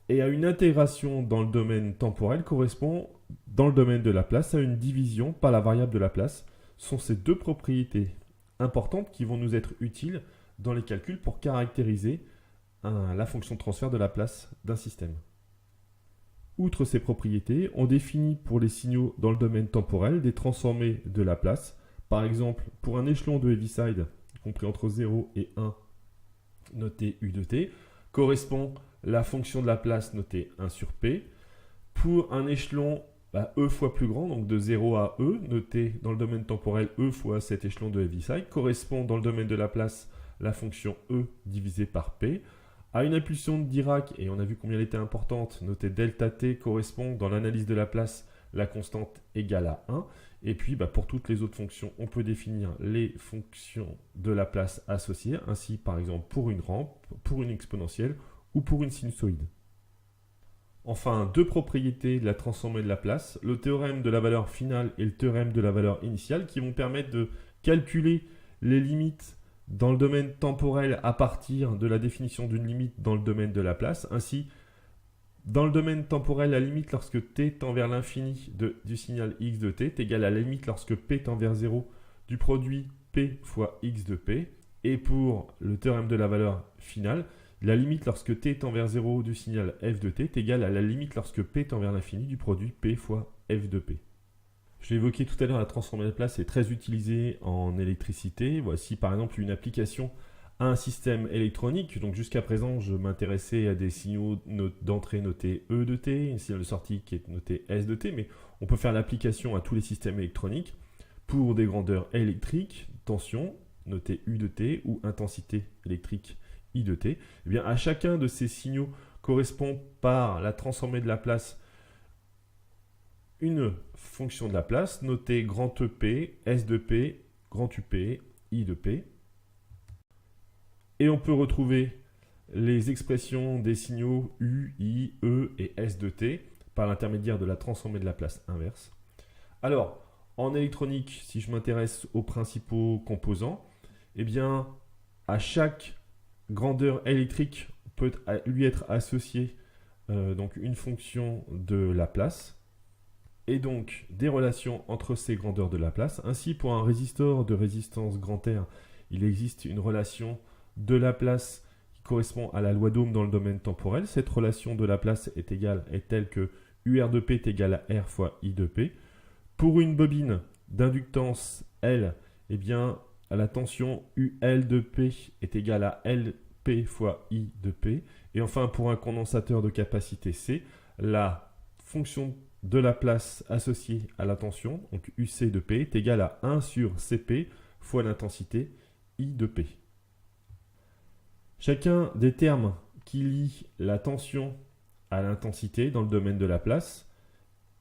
Et à une intégration dans le domaine temporel correspond dans le domaine de Laplace à une division par la variable de Laplace. Ce sont ces deux propriétés importantes qui vont nous être utiles dans les calculs pour caractériser la fonction de transfert de Laplace d'un système. Outre ces propriétés, on définit pour les signaux dans le domaine temporel des transformées de Laplace. Par exemple, pour un échelon de Heaviside, compris entre 0 et 1, noté U de t, correspond la fonction de Laplace notée 1 sur P. Pour un échelon E fois plus grand, donc de 0 à E, noté dans le domaine temporel E fois cet échelon de Heaviside, correspond dans le domaine de Laplace la fonction E divisée par P. À une impulsion de Dirac, et on a vu combien elle était importante, notée delta t, correspond dans l'analyse de Laplace la constante égale à 1. Et puis, pour toutes les autres fonctions, on peut définir les fonctions de Laplace associées, ainsi par exemple pour une rampe, pour une exponentielle ou pour une sinusoïde. Enfin, deux propriétés de la transformée de Laplace, le théorème de la valeur finale et le théorème de la valeur initiale, qui vont permettre de calculer les limites dans le domaine temporel à partir de la définition d'une limite dans le domaine de Laplace. Ainsi, dans le domaine temporel, la limite lorsque t tend vers l'infini du signal x de t est égale à la limite lorsque p tend vers 0 du produit p fois x de p. Et pour le théorème de la valeur finale, la limite lorsque t tend vers 0 du signal f de t est égale à la limite lorsque p tend vers l'infini du produit p fois f de p. Je l'ai évoqué tout à l'heure, la transformée de Laplace est très utilisée en électricité. Voici par exemple une application à un système électronique. Donc jusqu'à présent, je m'intéressais à des signaux d'entrée notés E de t, un signal de sortie qui est noté S de t, mais on peut faire l'application à tous les systèmes électroniques pour des grandeurs électriques, tension notée U de t ou intensité électrique I de t. Eh bien, à chacun de ces signaux correspond par la transformée de Laplace une fonction de Laplace notée grand EP, S de P, grand UP, I de P. Et on peut retrouver les expressions des signaux U, I, E et S de T par l'intermédiaire de la transformée de Laplace inverse. Alors, en électronique, si je m'intéresse aux principaux composants, eh bien, à chaque grandeur électrique peut lui être associée donc une fonction de Laplace et donc des relations entre ces grandeurs de Laplace. Ainsi, pour un résistor de résistance grand R, il existe une relation de Laplace qui correspond à la loi d'Ohm dans le domaine temporel. Cette relation de Laplace est telle que UR de P est égal à R fois I de P. Pour une bobine d'inductance L, eh bien, la tension UL de P est égale à LP fois I de P. Et enfin, pour un condensateur de capacité C, la fonction de Laplace associée à la tension, donc UC de P, est égale à 1 sur CP fois l'intensité I de P. Chacun des termes qui lient la tension à l'intensité dans le domaine de Laplace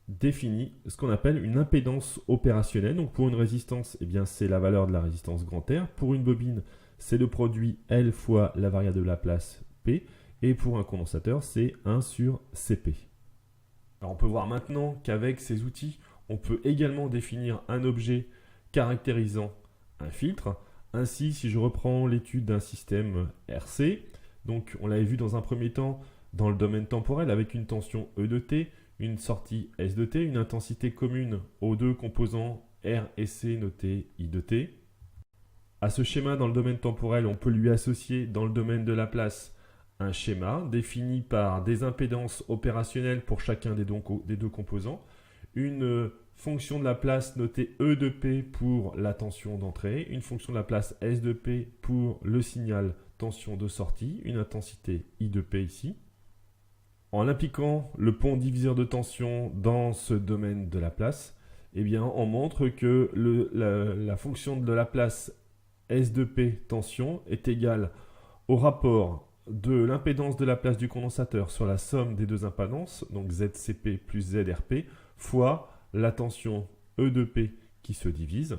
définit ce qu'on appelle une impédance opérationnelle. Donc pour une résistance, eh bien, c'est la valeur de la résistance grand R. Pour une bobine, c'est le produit L fois la variable de Laplace P. Et pour un condensateur, c'est 1 sur CP. Alors on peut voir maintenant qu'avec ces outils, on peut également définir un objet caractérisant un filtre. Ainsi, si je reprends l'étude d'un système RC, donc on l'avait vu dans un premier temps dans le domaine temporel avec une tension E de T, une sortie S de T, une intensité commune aux deux composants R et C notés I de T. À ce schéma dans le domaine temporel, on peut lui associer dans le domaine de Laplace un schéma défini par des impédances opérationnelles pour chacun des deux composants, une fonction de Laplace notée E de P pour la tension d'entrée, une fonction de Laplace S de P pour le signal tension de sortie, une intensité I de P ici. En appliquant le pont diviseur de tension dans ce domaine de Laplace, eh bien, on montre que la fonction de Laplace S de P tension est égale au rapport de l'impédance de Laplace du condensateur sur la somme des deux impédances, donc ZCP plus ZRP, fois la tension E de P qui se divise.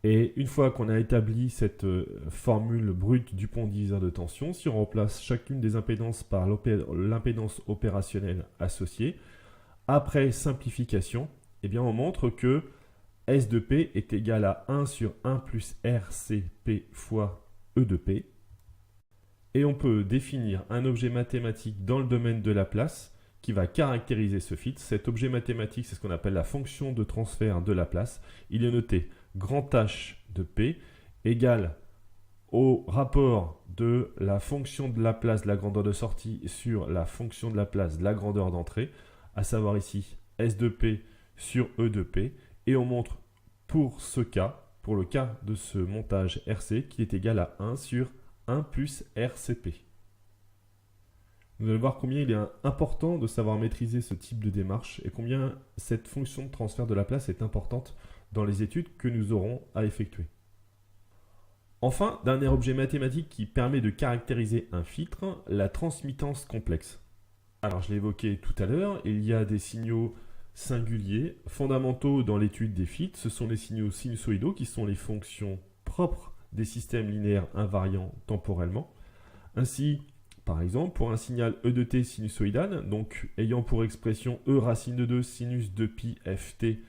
Et une fois qu'on a établi cette formule brute du pont diviseur de tension, si on remplace chacune des impédances par l'impédance opérationnelle associée, après simplification, eh bien on montre que S de P est égal à 1 sur 1 plus RCP fois E de P. Et on peut définir un objet mathématique dans le domaine de Laplace qui va caractériser ce filtre. Cet objet mathématique, c'est ce qu'on appelle la fonction de transfert de Laplace. Il est noté grand H de P égale au rapport de la fonction de Laplace de la grandeur de sortie sur la fonction de Laplace de la grandeur d'entrée, à savoir ici S de P sur E de P. Et on montre pour ce cas, pour le cas de ce montage RC, qui est égal à 1 sur 1 plus RCP. Vous allez voir combien il est important de savoir maîtriser ce type de démarche et combien cette fonction de transfert de Laplace est importante dans les études que nous aurons à effectuer. Enfin, dernier objet mathématique qui permet de caractériser un filtre, la transmittance complexe. Alors, je l'ai évoqué tout à l'heure, il y a des signaux singuliers fondamentaux dans l'étude des filtres. Ce sont les signaux sinusoïdaux qui sont les fonctions propres des systèmes linéaires invariants temporellement. Ainsi, par exemple, pour un signal E de t sinusoïdal, donc ayant pour expression E racine de 2 sinus de pi ft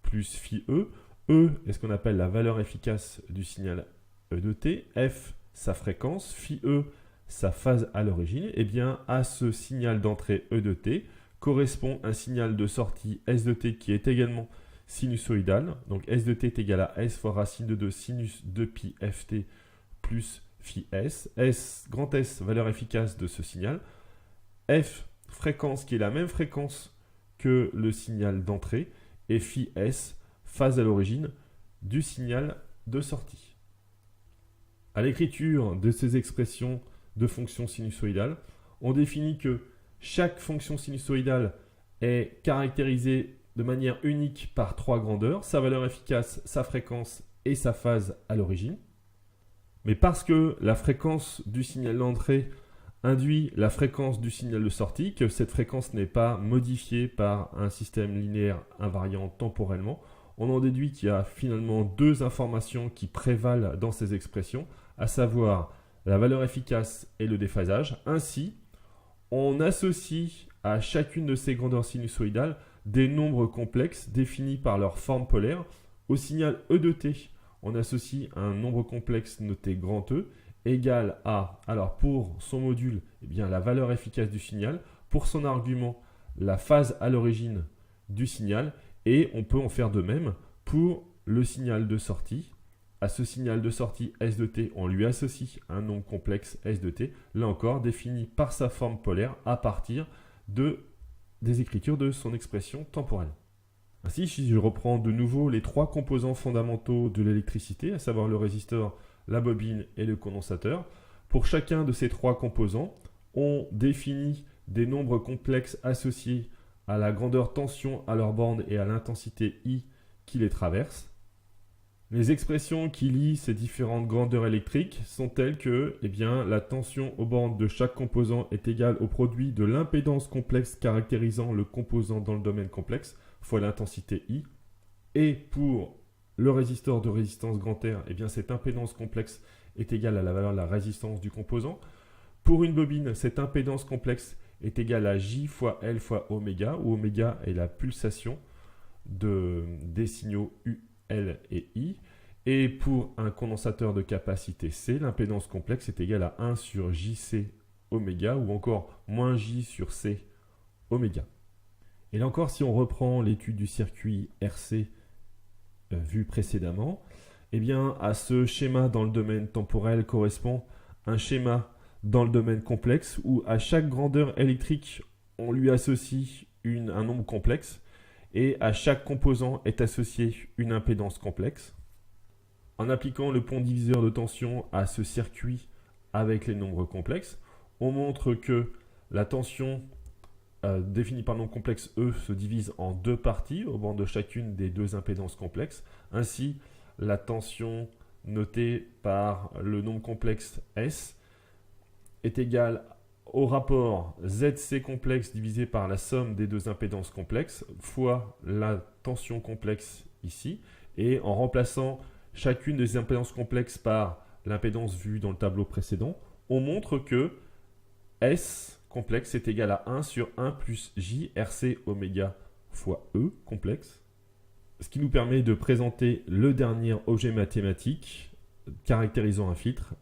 plus phi E, E est ce qu'on appelle la valeur efficace du signal E de t, f sa fréquence, phi E sa phase à l'origine, et bien à ce signal d'entrée E de t correspond un signal de sortie S de t qui est également sinusoïdal. Donc S de t est égal à S fois racine de 2 sinus de pi ft plus phi S. S, grand S, valeur efficace de ce signal. F, fréquence qui est la même fréquence que le signal d'entrée. Et phi S, phase à l'origine du signal de sortie. À l'écriture de ces expressions de fonctions sinusoïdales, on définit que chaque fonction sinusoïdale est caractérisée de manière unique par trois grandeurs, sa valeur efficace, sa fréquence et sa phase à l'origine. Mais parce que la fréquence du signal d'entrée induit la fréquence du signal de sortie, que cette fréquence n'est pas modifiée par un système linéaire invariant temporellement, on en déduit qu'il y a finalement deux informations qui prévalent dans ces expressions, à savoir la valeur efficace et le déphasage. Ainsi, on associe à chacune de ces grandeurs sinusoïdales des nombres complexes définis par leur forme polaire. Au signal E de t, on associe un nombre complexe noté grand E égal à, alors pour son module, eh bien, la valeur efficace du signal, pour son argument, la phase à l'origine du signal, et on peut en faire de même pour le signal de sortie. À ce signal de sortie S de t, on lui associe un nombre complexe S de t, là encore défini par sa forme polaire à partir des écritures de son expression temporelle. Ainsi, si je reprends de nouveau les trois composants fondamentaux de l'électricité, à savoir le résisteur, la bobine et le condensateur, pour chacun de ces trois composants, on définit des nombres complexes associés à la grandeur tension à leur borne et à l'intensité I qui les traverse. Les expressions qui lient ces différentes grandeurs électriques sont telles que la tension aux bornes de chaque composant est égale au produit de l'impédance complexe caractérisant le composant dans le domaine complexe fois l'intensité I. Et pour le résisteur de résistance grand R, cette impédance complexe est égale à la valeur de la résistance du composant. Pour une bobine, cette impédance complexe est égale à J fois L fois oméga, où oméga est la pulsation des signaux U, L et I. Et pour un condensateur de capacité C, l'impédance complexe est égale à 1 sur JC oméga, ou encore moins J sur C oméga. Et là encore, si on reprend l'étude du circuit RC vu précédemment, à ce schéma dans le domaine temporel correspond un schéma dans le domaine complexe où à chaque grandeur électrique, on lui associe un nombre complexe et à chaque composant est associé une impédance complexe. En appliquant le pont diviseur de tension à ce circuit avec les nombres complexes, on montre que la tension définie par le nombre complexe E se divise en deux parties au bord de chacune des deux impédances complexes. Ainsi, la tension notée par le nombre complexe S est égale au rapport ZC complexe divisé par la somme des deux impédances complexes fois la tension complexe ici. Et en remplaçant chacune des impédances complexes par l'impédance vue dans le tableau précédent, on montre que S complexe est égal à 1 sur 1 plus J RC oméga fois E complexe, ce qui nous permet de présenter le dernier objet mathématique caractérisant un filtre,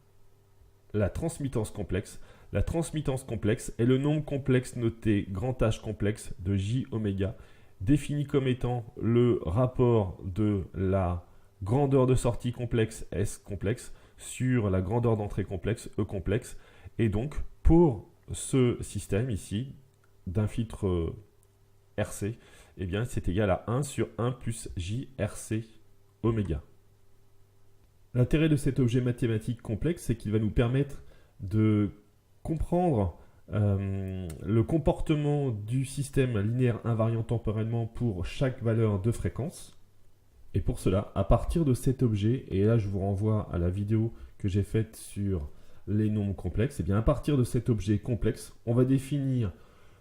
la transmittance complexe. La transmittance complexe est le nombre complexe noté grand H complexe de J oméga, défini comme étant le rapport de la grandeur de sortie complexe S complexe sur la grandeur d'entrée complexe E complexe. Et donc, pour ce système ici, d'un filtre RC, c'est égal à 1 sur 1 plus J RC oméga. L'intérêt de cet objet mathématique complexe, c'est qu'il va nous permettre de comprendre le comportement du système linéaire invariant temporellement pour chaque valeur de fréquence. Et pour cela, à partir de cet objet, et là je vous renvoie à la vidéo que j'ai faite sur les nombres complexes, à partir de cet objet complexe, on va définir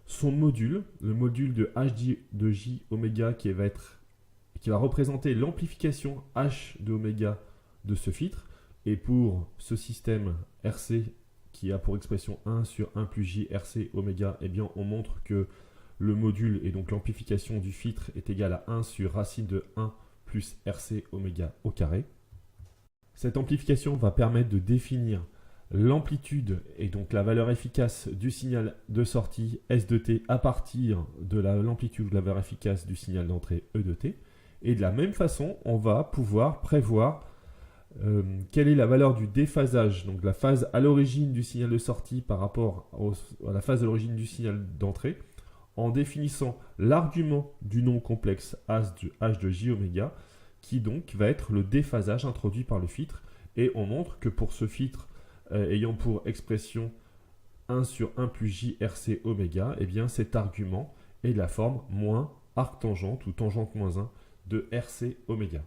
son module, le module de H de J oméga qui va représenter l'amplification H de oméga de ce filtre. Et pour ce système RC qui a pour expression 1 sur 1 plus J RC oméga, eh bien on montre que le module et donc l'amplification du filtre est égal à 1 sur racine de 1 plus RC oméga au carré. Cette amplification va permettre de définir l'amplitude et donc la valeur efficace du signal de sortie S de T à partir de l'amplitude ou de la valeur efficace du signal d'entrée E de T. Et de la même façon, on va pouvoir prévoir quelle est la valeur du déphasage, donc la phase à l'origine du signal de sortie par rapport à la phase à l'origine du signal d'entrée, en définissant l'argument du nom complexe H de J oméga, qui donc va être le déphasage introduit par le filtre. Et on montre que pour ce filtre ayant pour expression 1 sur 1 plus J RC oméga, eh bien cet argument est de la forme moins arc tangente ou tangente moins 1 de RC oméga.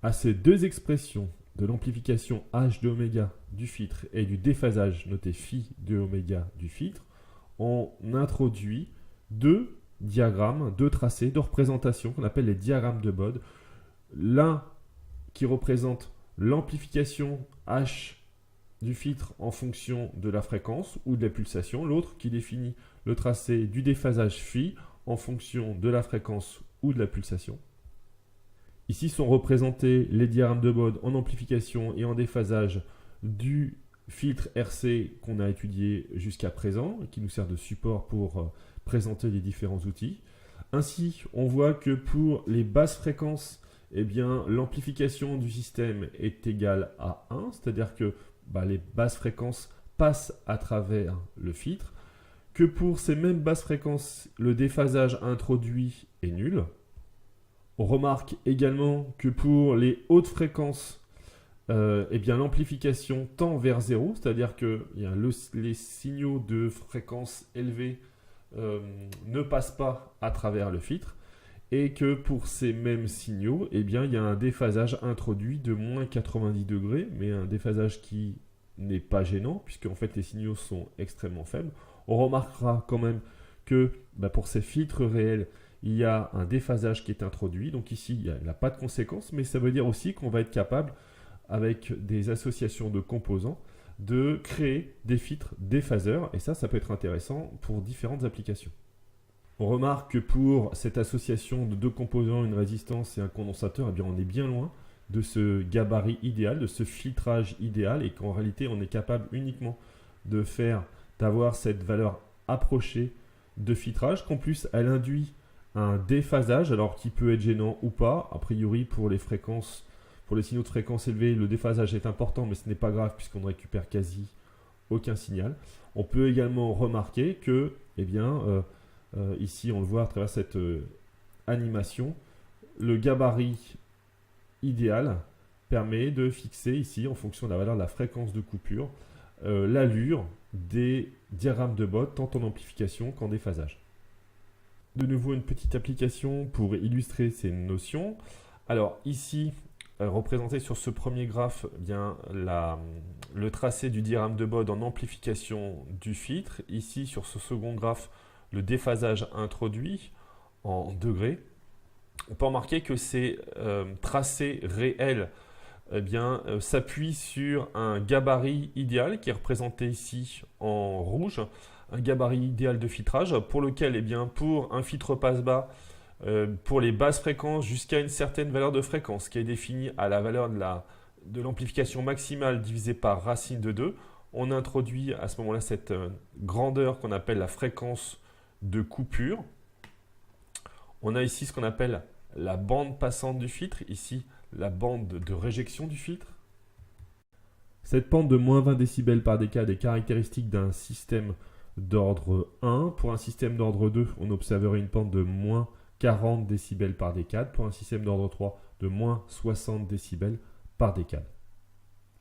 À ces deux expressions de l'amplification H de oméga du filtre et du déphasage noté phi de oméga du filtre, on introduit deux diagrammes, deux tracés de représentation qu'on appelle les diagrammes de Bode. L'un qui représente l'amplification H du filtre en fonction de la fréquence ou de la pulsation, l'autre qui définit le tracé du déphasage phi en fonction de la fréquence ou de la pulsation. Ici sont représentés les diagrammes de Bode en amplification et en déphasage du filtre RC qu'on a étudié jusqu'à présent, qui nous sert de support pour présenter les différents outils. Ainsi, on voit que pour les basses fréquences, eh bien, l'amplification du système est égale à 1, c'est-à-dire que les basses fréquences passent à travers le filtre, que pour ces mêmes basses fréquences, le déphasage introduit est nul. On remarque également que pour les hautes fréquences, eh bien, l'amplification tend vers 0, c'est-à-dire que les signaux de fréquence élevée ne passent pas à travers le filtre, et que pour ces mêmes signaux, eh bien, il y a un déphasage introduit de moins 90 degrés, mais un déphasage qui n'est pas gênant, puisque en fait les signaux sont extrêmement faibles. On remarquera quand même que pour ces filtres réels, il y a un déphasage qui est introduit. Donc ici, il n'a pas de conséquences, mais ça veut dire aussi qu'on va être capable, avec des associations de composants, de créer des filtres déphaseurs. Et ça peut être intéressant pour différentes applications. On remarque que pour cette association de deux composants, une résistance et un condensateur, eh bien, on est bien loin de ce gabarit idéal, de ce filtrage idéal, et qu'en réalité, on est capable uniquement d'avoir cette valeur approchée de filtrage, qu'en plus, elle induit un déphasage, alors qui peut être gênant ou pas. A priori, pour les signaux de fréquence élevée, le déphasage est important, mais ce n'est pas grave puisqu'on ne récupère quasi aucun signal. On peut également remarquer que, eh bien, ici, on le voit à travers cette animation, le gabarit idéal permet de fixer ici, en fonction de la valeur de la fréquence de coupure, l'allure des diagrammes de Bode, tant en amplification qu'en déphasage. De nouveau, une petite application pour illustrer ces notions. Alors ici, représenté sur ce premier graphe, eh bien, le tracé du diagramme de Bode en amplification du filtre. Ici, sur ce second graphe, le déphasage introduit en degrés. On peut remarquer que ces tracés réels s'appuient sur un gabarit idéal qui est représenté ici en rouge, un gabarit idéal de filtrage pour lequel, eh bien, pour un filtre passe-bas, pour les basses fréquences jusqu'à une certaine valeur de fréquence qui est définie à la valeur de l'amplification maximale divisée par racine de 2, on introduit à ce moment-là cette grandeur qu'on appelle la fréquence de coupure. On a ici ce qu'on appelle la bande passante du filtre, ici la bande de réjection du filtre. Cette pente de moins 20 décibels par décade est caractéristique d'un système d'ordre 1. Pour un système d'ordre 2, on observerait une pente de moins 40 décibels par décade. Pour un système d'ordre 3, de moins 60 décibels par décade.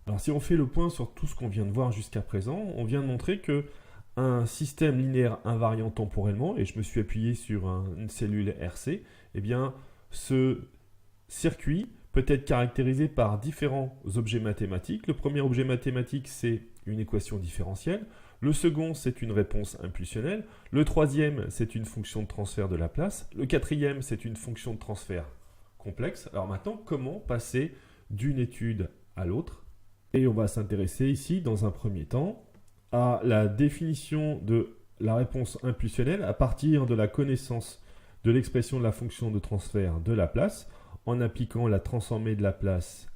Alors si on fait le point sur tout ce qu'on vient de voir jusqu'à présent, on vient de montrer que un système linéaire invariant temporellement, et je me suis appuyé sur une cellule RC, eh bien, ce circuit peut être caractérisé par différents objets mathématiques. Le premier objet mathématique, c'est une équation différentielle. Le second, c'est une réponse impulsionnelle. Le troisième, c'est une fonction de transfert de Laplace. Le quatrième, c'est une fonction de transfert complexe. Alors maintenant, comment passer d'une étude à l'autre? Et on va s'intéresser ici, dans un premier temps, à la définition de la réponse impulsionnelle à partir de la connaissance de l'expression de la fonction de transfert de Laplace en appliquant la transformée de Laplace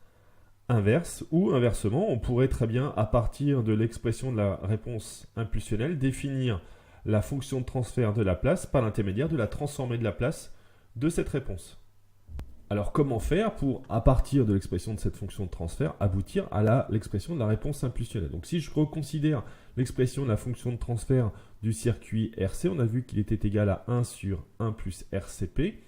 inverse, ou inversement, on pourrait très bien, à partir de l'expression de la réponse impulsionnelle, définir la fonction de transfert de Laplace par l'intermédiaire de la transformée de Laplace de cette réponse. Alors comment faire pour, à partir de l'expression de cette fonction de transfert, aboutir à l'expression de la réponse impulsionnelle? Donc si je reconsidère l'expression de la fonction de transfert du circuit RC, on a vu qu'il était égal à 1 sur 1 plus RCP.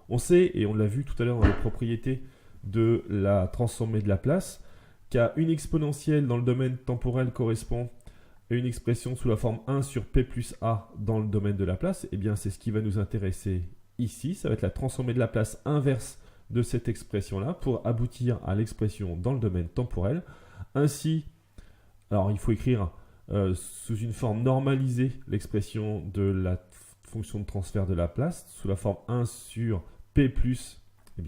On sait, et on l'a vu tout à l'heure dans les propriétés de la transformée de Laplace, qu'une exponentielle dans le domaine temporel correspond à une expression sous la forme 1 sur P plus A dans le domaine de Laplace. Et bien c'est ce qui va nous intéresser ici. Ça va être la transformée de Laplace inverse de cette expression-là pour aboutir à l'expression dans le domaine temporel. Ainsi, alors il faut écrire sous une forme normalisée l'expression de la fonction de transfert de Laplace sous la forme 1 sur P plus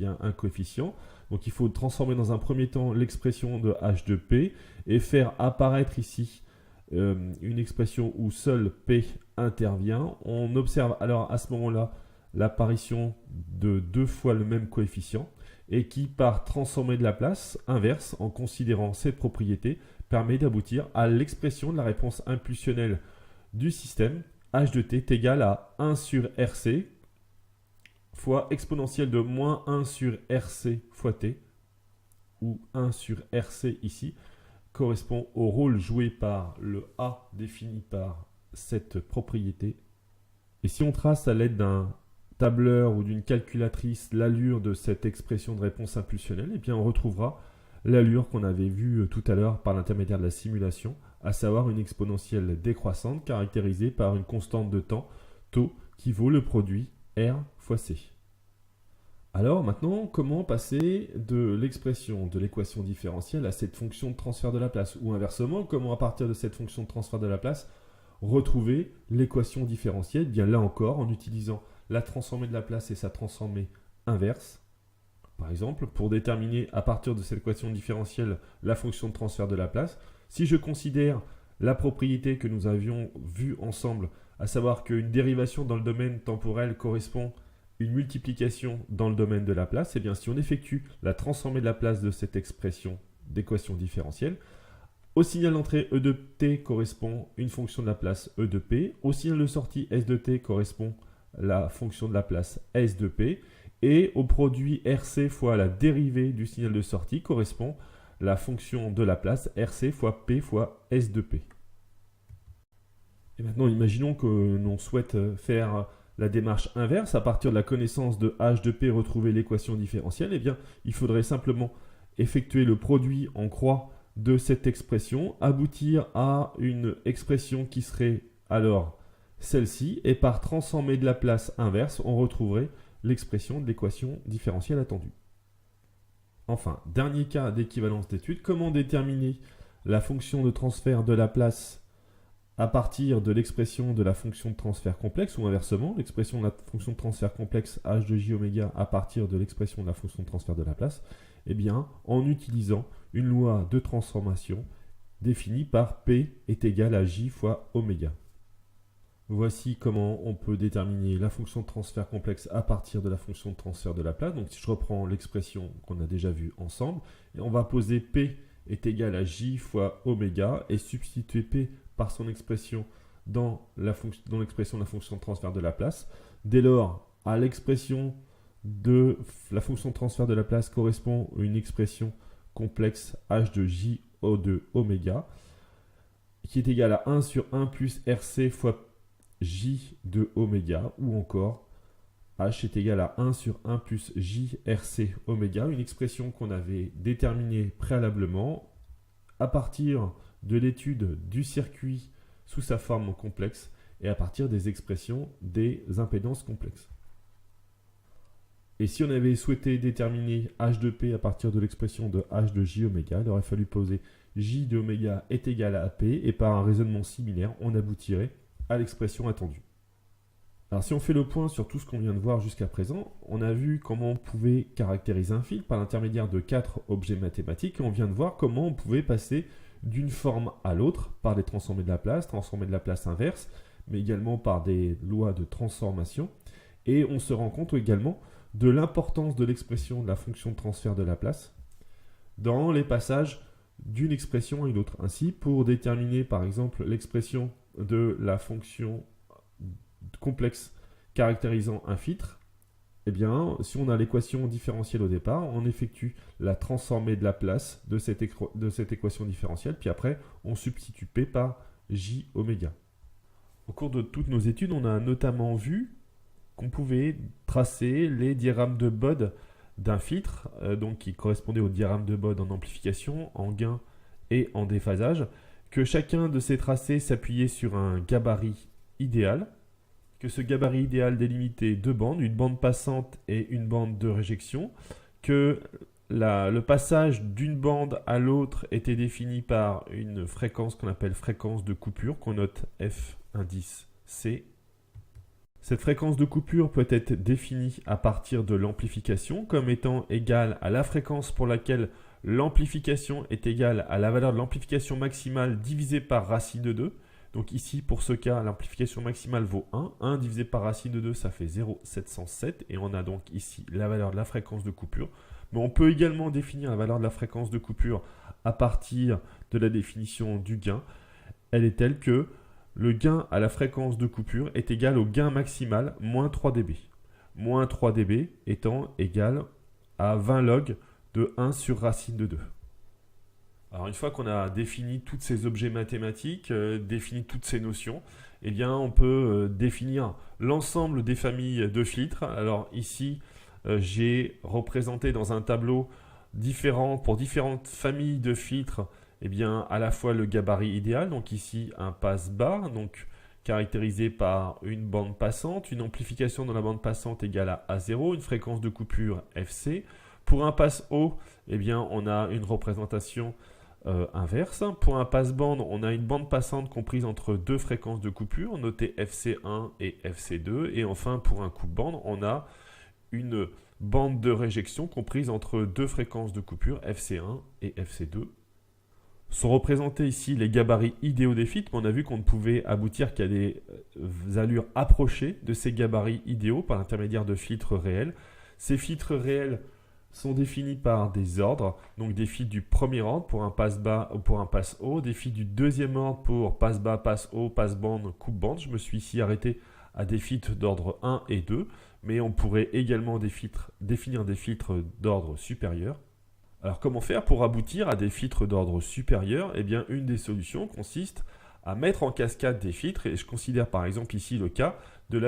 un coefficient. Donc il faut transformer dans un premier temps l'expression de h de P et faire apparaître ici une expression où seul P intervient. On observe alors à ce moment-là l'apparition de 2 fois le même coefficient et qui, par transformée de Laplace inverse, en considérant cette propriété, permet d'aboutir à l'expression de la réponse impulsionnelle du système h de t est égal à 1 sur RC fois exponentielle de moins 1 sur RC fois t, où 1 sur RC ici correspond au rôle joué par le A défini par cette propriété. Et si on trace à l'aide d'un tableur ou d'une calculatrice l'allure de cette expression de réponse impulsionnelle, et bien on retrouvera l'allure qu'on avait vue tout à l'heure par l'intermédiaire de la simulation, à savoir une exponentielle décroissante caractérisée par une constante de temps, tau, qui vaut le produit R fois C. Alors maintenant, comment passer de l'expression de l'équation différentielle à cette fonction de transfert de Laplace? Ou inversement, comment à partir de cette fonction de transfert de Laplace retrouver l'équation différentielle? Bien là encore, en utilisant la transformée de Laplace et sa transformée inverse. Par exemple, pour déterminer à partir de cette équation différentielle la fonction de transfert de Laplace, si je considère la propriété que nous avions vue ensemble, à savoir qu'une dérivation dans le domaine temporel correspond à une multiplication dans le domaine de Laplace, et bien si on effectue la transformée de Laplace de cette expression d'équation différentielle, au signal d'entrée E de t correspond une fonction de Laplace E de p, au signal de sortie S de t correspond la fonction de Laplace S de p, et au produit RC fois la dérivée du signal de sortie correspond la fonction de Laplace RC fois P fois S de P. Et maintenant, imaginons que l'on souhaite faire la démarche inverse. À partir de la connaissance de h de P, retrouver l'équation différentielle. Eh bien, il faudrait simplement effectuer le produit en croix de cette expression, aboutir à une expression qui serait alors celle-ci, et par transformée de Laplace inverse, on retrouverait l'expression de l'équation différentielle attendue. Enfin, dernier cas d'équivalence d'étude, comment déterminer la fonction de transfert de Laplace à partir de l'expression de la fonction de transfert complexe, ou inversement, l'expression de la fonction de transfert complexe h de j oméga à partir de l'expression de la fonction de transfert de Laplace? Eh bien, en utilisant une loi de transformation définie par P est égal à j fois oméga. Voici comment on peut déterminer la fonction de transfert complexe à partir de la fonction de transfert de Laplace. Donc si je reprends l'expression qu'on a déjà vue ensemble, on va poser P est égal à j fois oméga et substituer P par son expression dans l'expression de la fonction de transfert de Laplace. Dès lors, à l'expression de la fonction de transfert de Laplace correspond une expression complexe h de j de oméga qui est égale à 1 sur 1 plus rc fois j de oméga, ou encore h est égal à 1 sur 1 plus j rc oméga, une expression qu'on avait déterminée préalablement à partir de l'étude du circuit sous sa forme complexe et à partir des expressions des impédances complexes. Et si on avait souhaité déterminer h de p à partir de l'expression de h de j oméga, il aurait fallu poser J de oméga est égal à AP, et par un raisonnement similaire, on aboutirait à l'expression attendue. Alors si on fait le point sur tout ce qu'on vient de voir jusqu'à présent, on a vu comment on pouvait caractériser un filtre par l'intermédiaire de 4 objets mathématiques, et on vient de voir comment on pouvait passer d'une forme à l'autre par des transformés de Laplace inverse, mais également par des lois de transformation. Et on se rend compte également de l'importance de l'expression de la fonction de transfert de Laplace dans les passages d'une expression à une autre. Ainsi, pour déterminer par exemple l'expression de la fonction complexe caractérisant un filtre, eh bien, si on a l'équation différentielle au départ, on effectue la transformée de Laplace de cette équation différentielle, puis après, on substitue P par J oméga. Au cours de toutes nos études, on a notamment vu qu'on pouvait tracer les diagrammes de Bode d'un filtre, donc qui correspondait au diagramme de Bode en amplification, en gain et en déphasage, que chacun de ces tracés s'appuyait sur un gabarit idéal, que ce gabarit idéal délimitait deux bandes, une bande passante et une bande de réjection, que le passage d'une bande à l'autre était défini par une fréquence qu'on appelle fréquence de coupure, qu'on note F indice C. Cette fréquence de coupure peut être définie à partir de l'amplification comme étant égale à la fréquence pour laquelle l'amplification est égale à la valeur de l'amplification maximale divisée par racine de 2. Donc ici, pour ce cas, l'amplification maximale vaut 1. 1 divisé par racine de 2, ça fait 0,707. Et on a donc ici la valeur de la fréquence de coupure. Mais on peut également définir la valeur de la fréquence de coupure à partir de la définition du gain. Elle est telle que le gain à la fréquence de coupure est égal au gain maximal moins 3 dB. Moins 3 dB étant égal à 20 log de 1 sur racine de 2. Alors une fois qu'on a défini tous ces objets mathématiques, défini toutes ces notions, eh bien on peut définir l'ensemble des familles de filtres. Alors ici, j'ai représenté dans un tableau pour différentes familles de filtres, eh bien à la fois le gabarit idéal, donc ici un passe-bas, donc caractérisé par une bande passante, une amplification dans la bande passante égale à A0, une fréquence de coupure FC. Pour un passe haut, eh bien on a une représentation inverse. Pour un passe-bande, on a une bande passante comprise entre deux fréquences de coupure, notées FC1 et FC2. Et enfin, pour un coupe-bande, on a une bande de réjection comprise entre deux fréquences de coupure, FC1 et FC2. Sont représentés ici les gabarits idéaux des filtres, mais on a vu qu'on ne pouvait aboutir qu'à des allures approchées de ces gabarits idéaux par l'intermédiaire de filtres réels. Ces filtres réels sont définis par des ordres, donc des filtres du premier ordre pour un passe bas ou pour un passe haut, des filtres du deuxième ordre pour passe bas, passe haut, passe bande, coupe bande. Je me suis ici arrêté à des filtres d'ordre 1 et 2, mais on pourrait également définir des filtres d'ordre supérieur. Alors comment faire pour aboutir à des filtres d'ordre supérieur? Eh bien une des solutions consiste à mettre en cascade des filtres, et je considère par exemple ici le cas de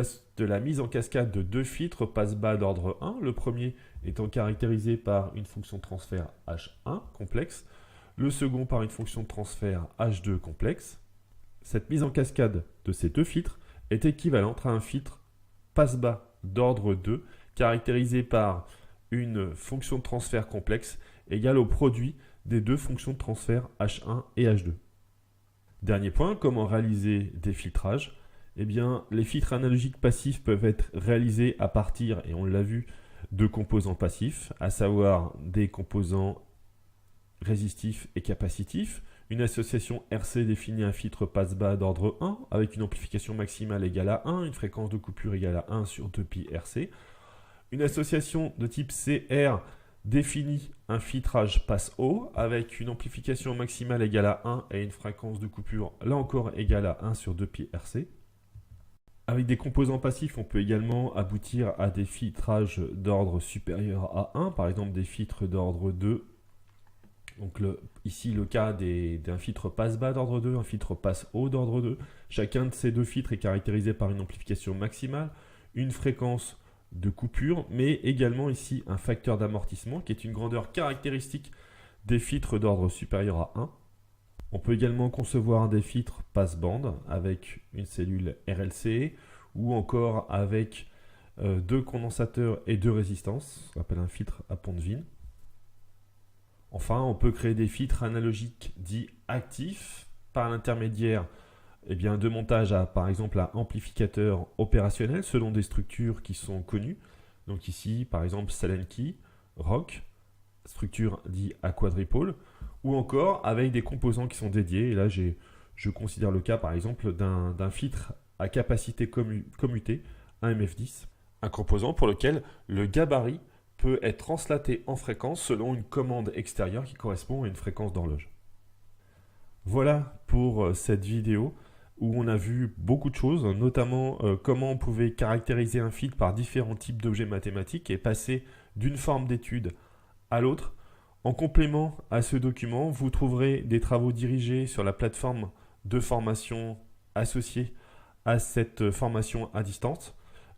la mise en cascade de deux filtres passe-bas d'ordre 1, le premier étant caractérisé par une fonction de transfert H1 complexe, le second par une fonction de transfert H2 complexe. Cette mise en cascade de ces deux filtres est équivalente à un filtre passe-bas d'ordre 2 caractérisé par une fonction de transfert complexe égale au produit des deux fonctions de transfert H1 et H2. Dernier point, comment réaliser des filtrages? Eh bien, les filtres analogiques passifs peuvent être réalisés à partir, et on l'a vu, de composants passifs, à savoir des composants résistifs et capacitifs. Une association RC définit un filtre passe-bas d'ordre 1 avec une amplification maximale égale à 1, une fréquence de coupure égale à 1 sur 2pi RC. Une association de type CR définit un filtrage passe-haut avec une amplification maximale égale à 1 et une fréquence de coupure là encore égale à 1 sur 2pi RC. Avec des composants passifs, on peut également aboutir à des filtrages d'ordre supérieur à 1, par exemple des filtres d'ordre 2. Donc ici le cas d'un filtre passe-bas d'ordre 2, un filtre passe-haut d'ordre 2. Chacun de ces deux filtres est caractérisé par une amplification maximale, une fréquence de coupure, mais également ici un facteur d'amortissement qui est une grandeur caractéristique des filtres d'ordre supérieur à 1. On peut également concevoir des filtres passe-bande avec une cellule RLC ou encore avec deux condensateurs et deux résistances, ce qu'on appelle un filtre à pont de Wien. Enfin, on peut créer des filtres analogiques dits actifs par l'intermédiaire de montage par exemple à amplificateur opérationnel selon des structures qui sont connues. Donc ici, par exemple, Salenki, Rock, structure dite à quadripôle, ou encore avec des composants qui sont dédiés. Et là, je considère le cas, par exemple, d'un filtre à capacité commutée, un MF10, un composant pour lequel le gabarit peut être translaté en fréquence selon une commande extérieure qui correspond à une fréquence d'horloge. Voilà pour cette vidéo où on a vu beaucoup de choses, notamment comment on pouvait caractériser un filtre par différents types d'objets mathématiques et passer d'une forme d'étude à l'autre. En complément à ce document, vous trouverez des travaux dirigés sur la plateforme de formation associée à cette formation à distance.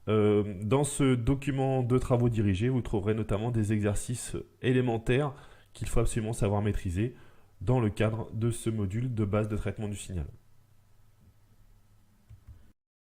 Dans ce document de travaux dirigés, vous trouverez notamment des exercices élémentaires qu'il faut absolument savoir maîtriser dans le cadre de ce module de base de traitement du signal.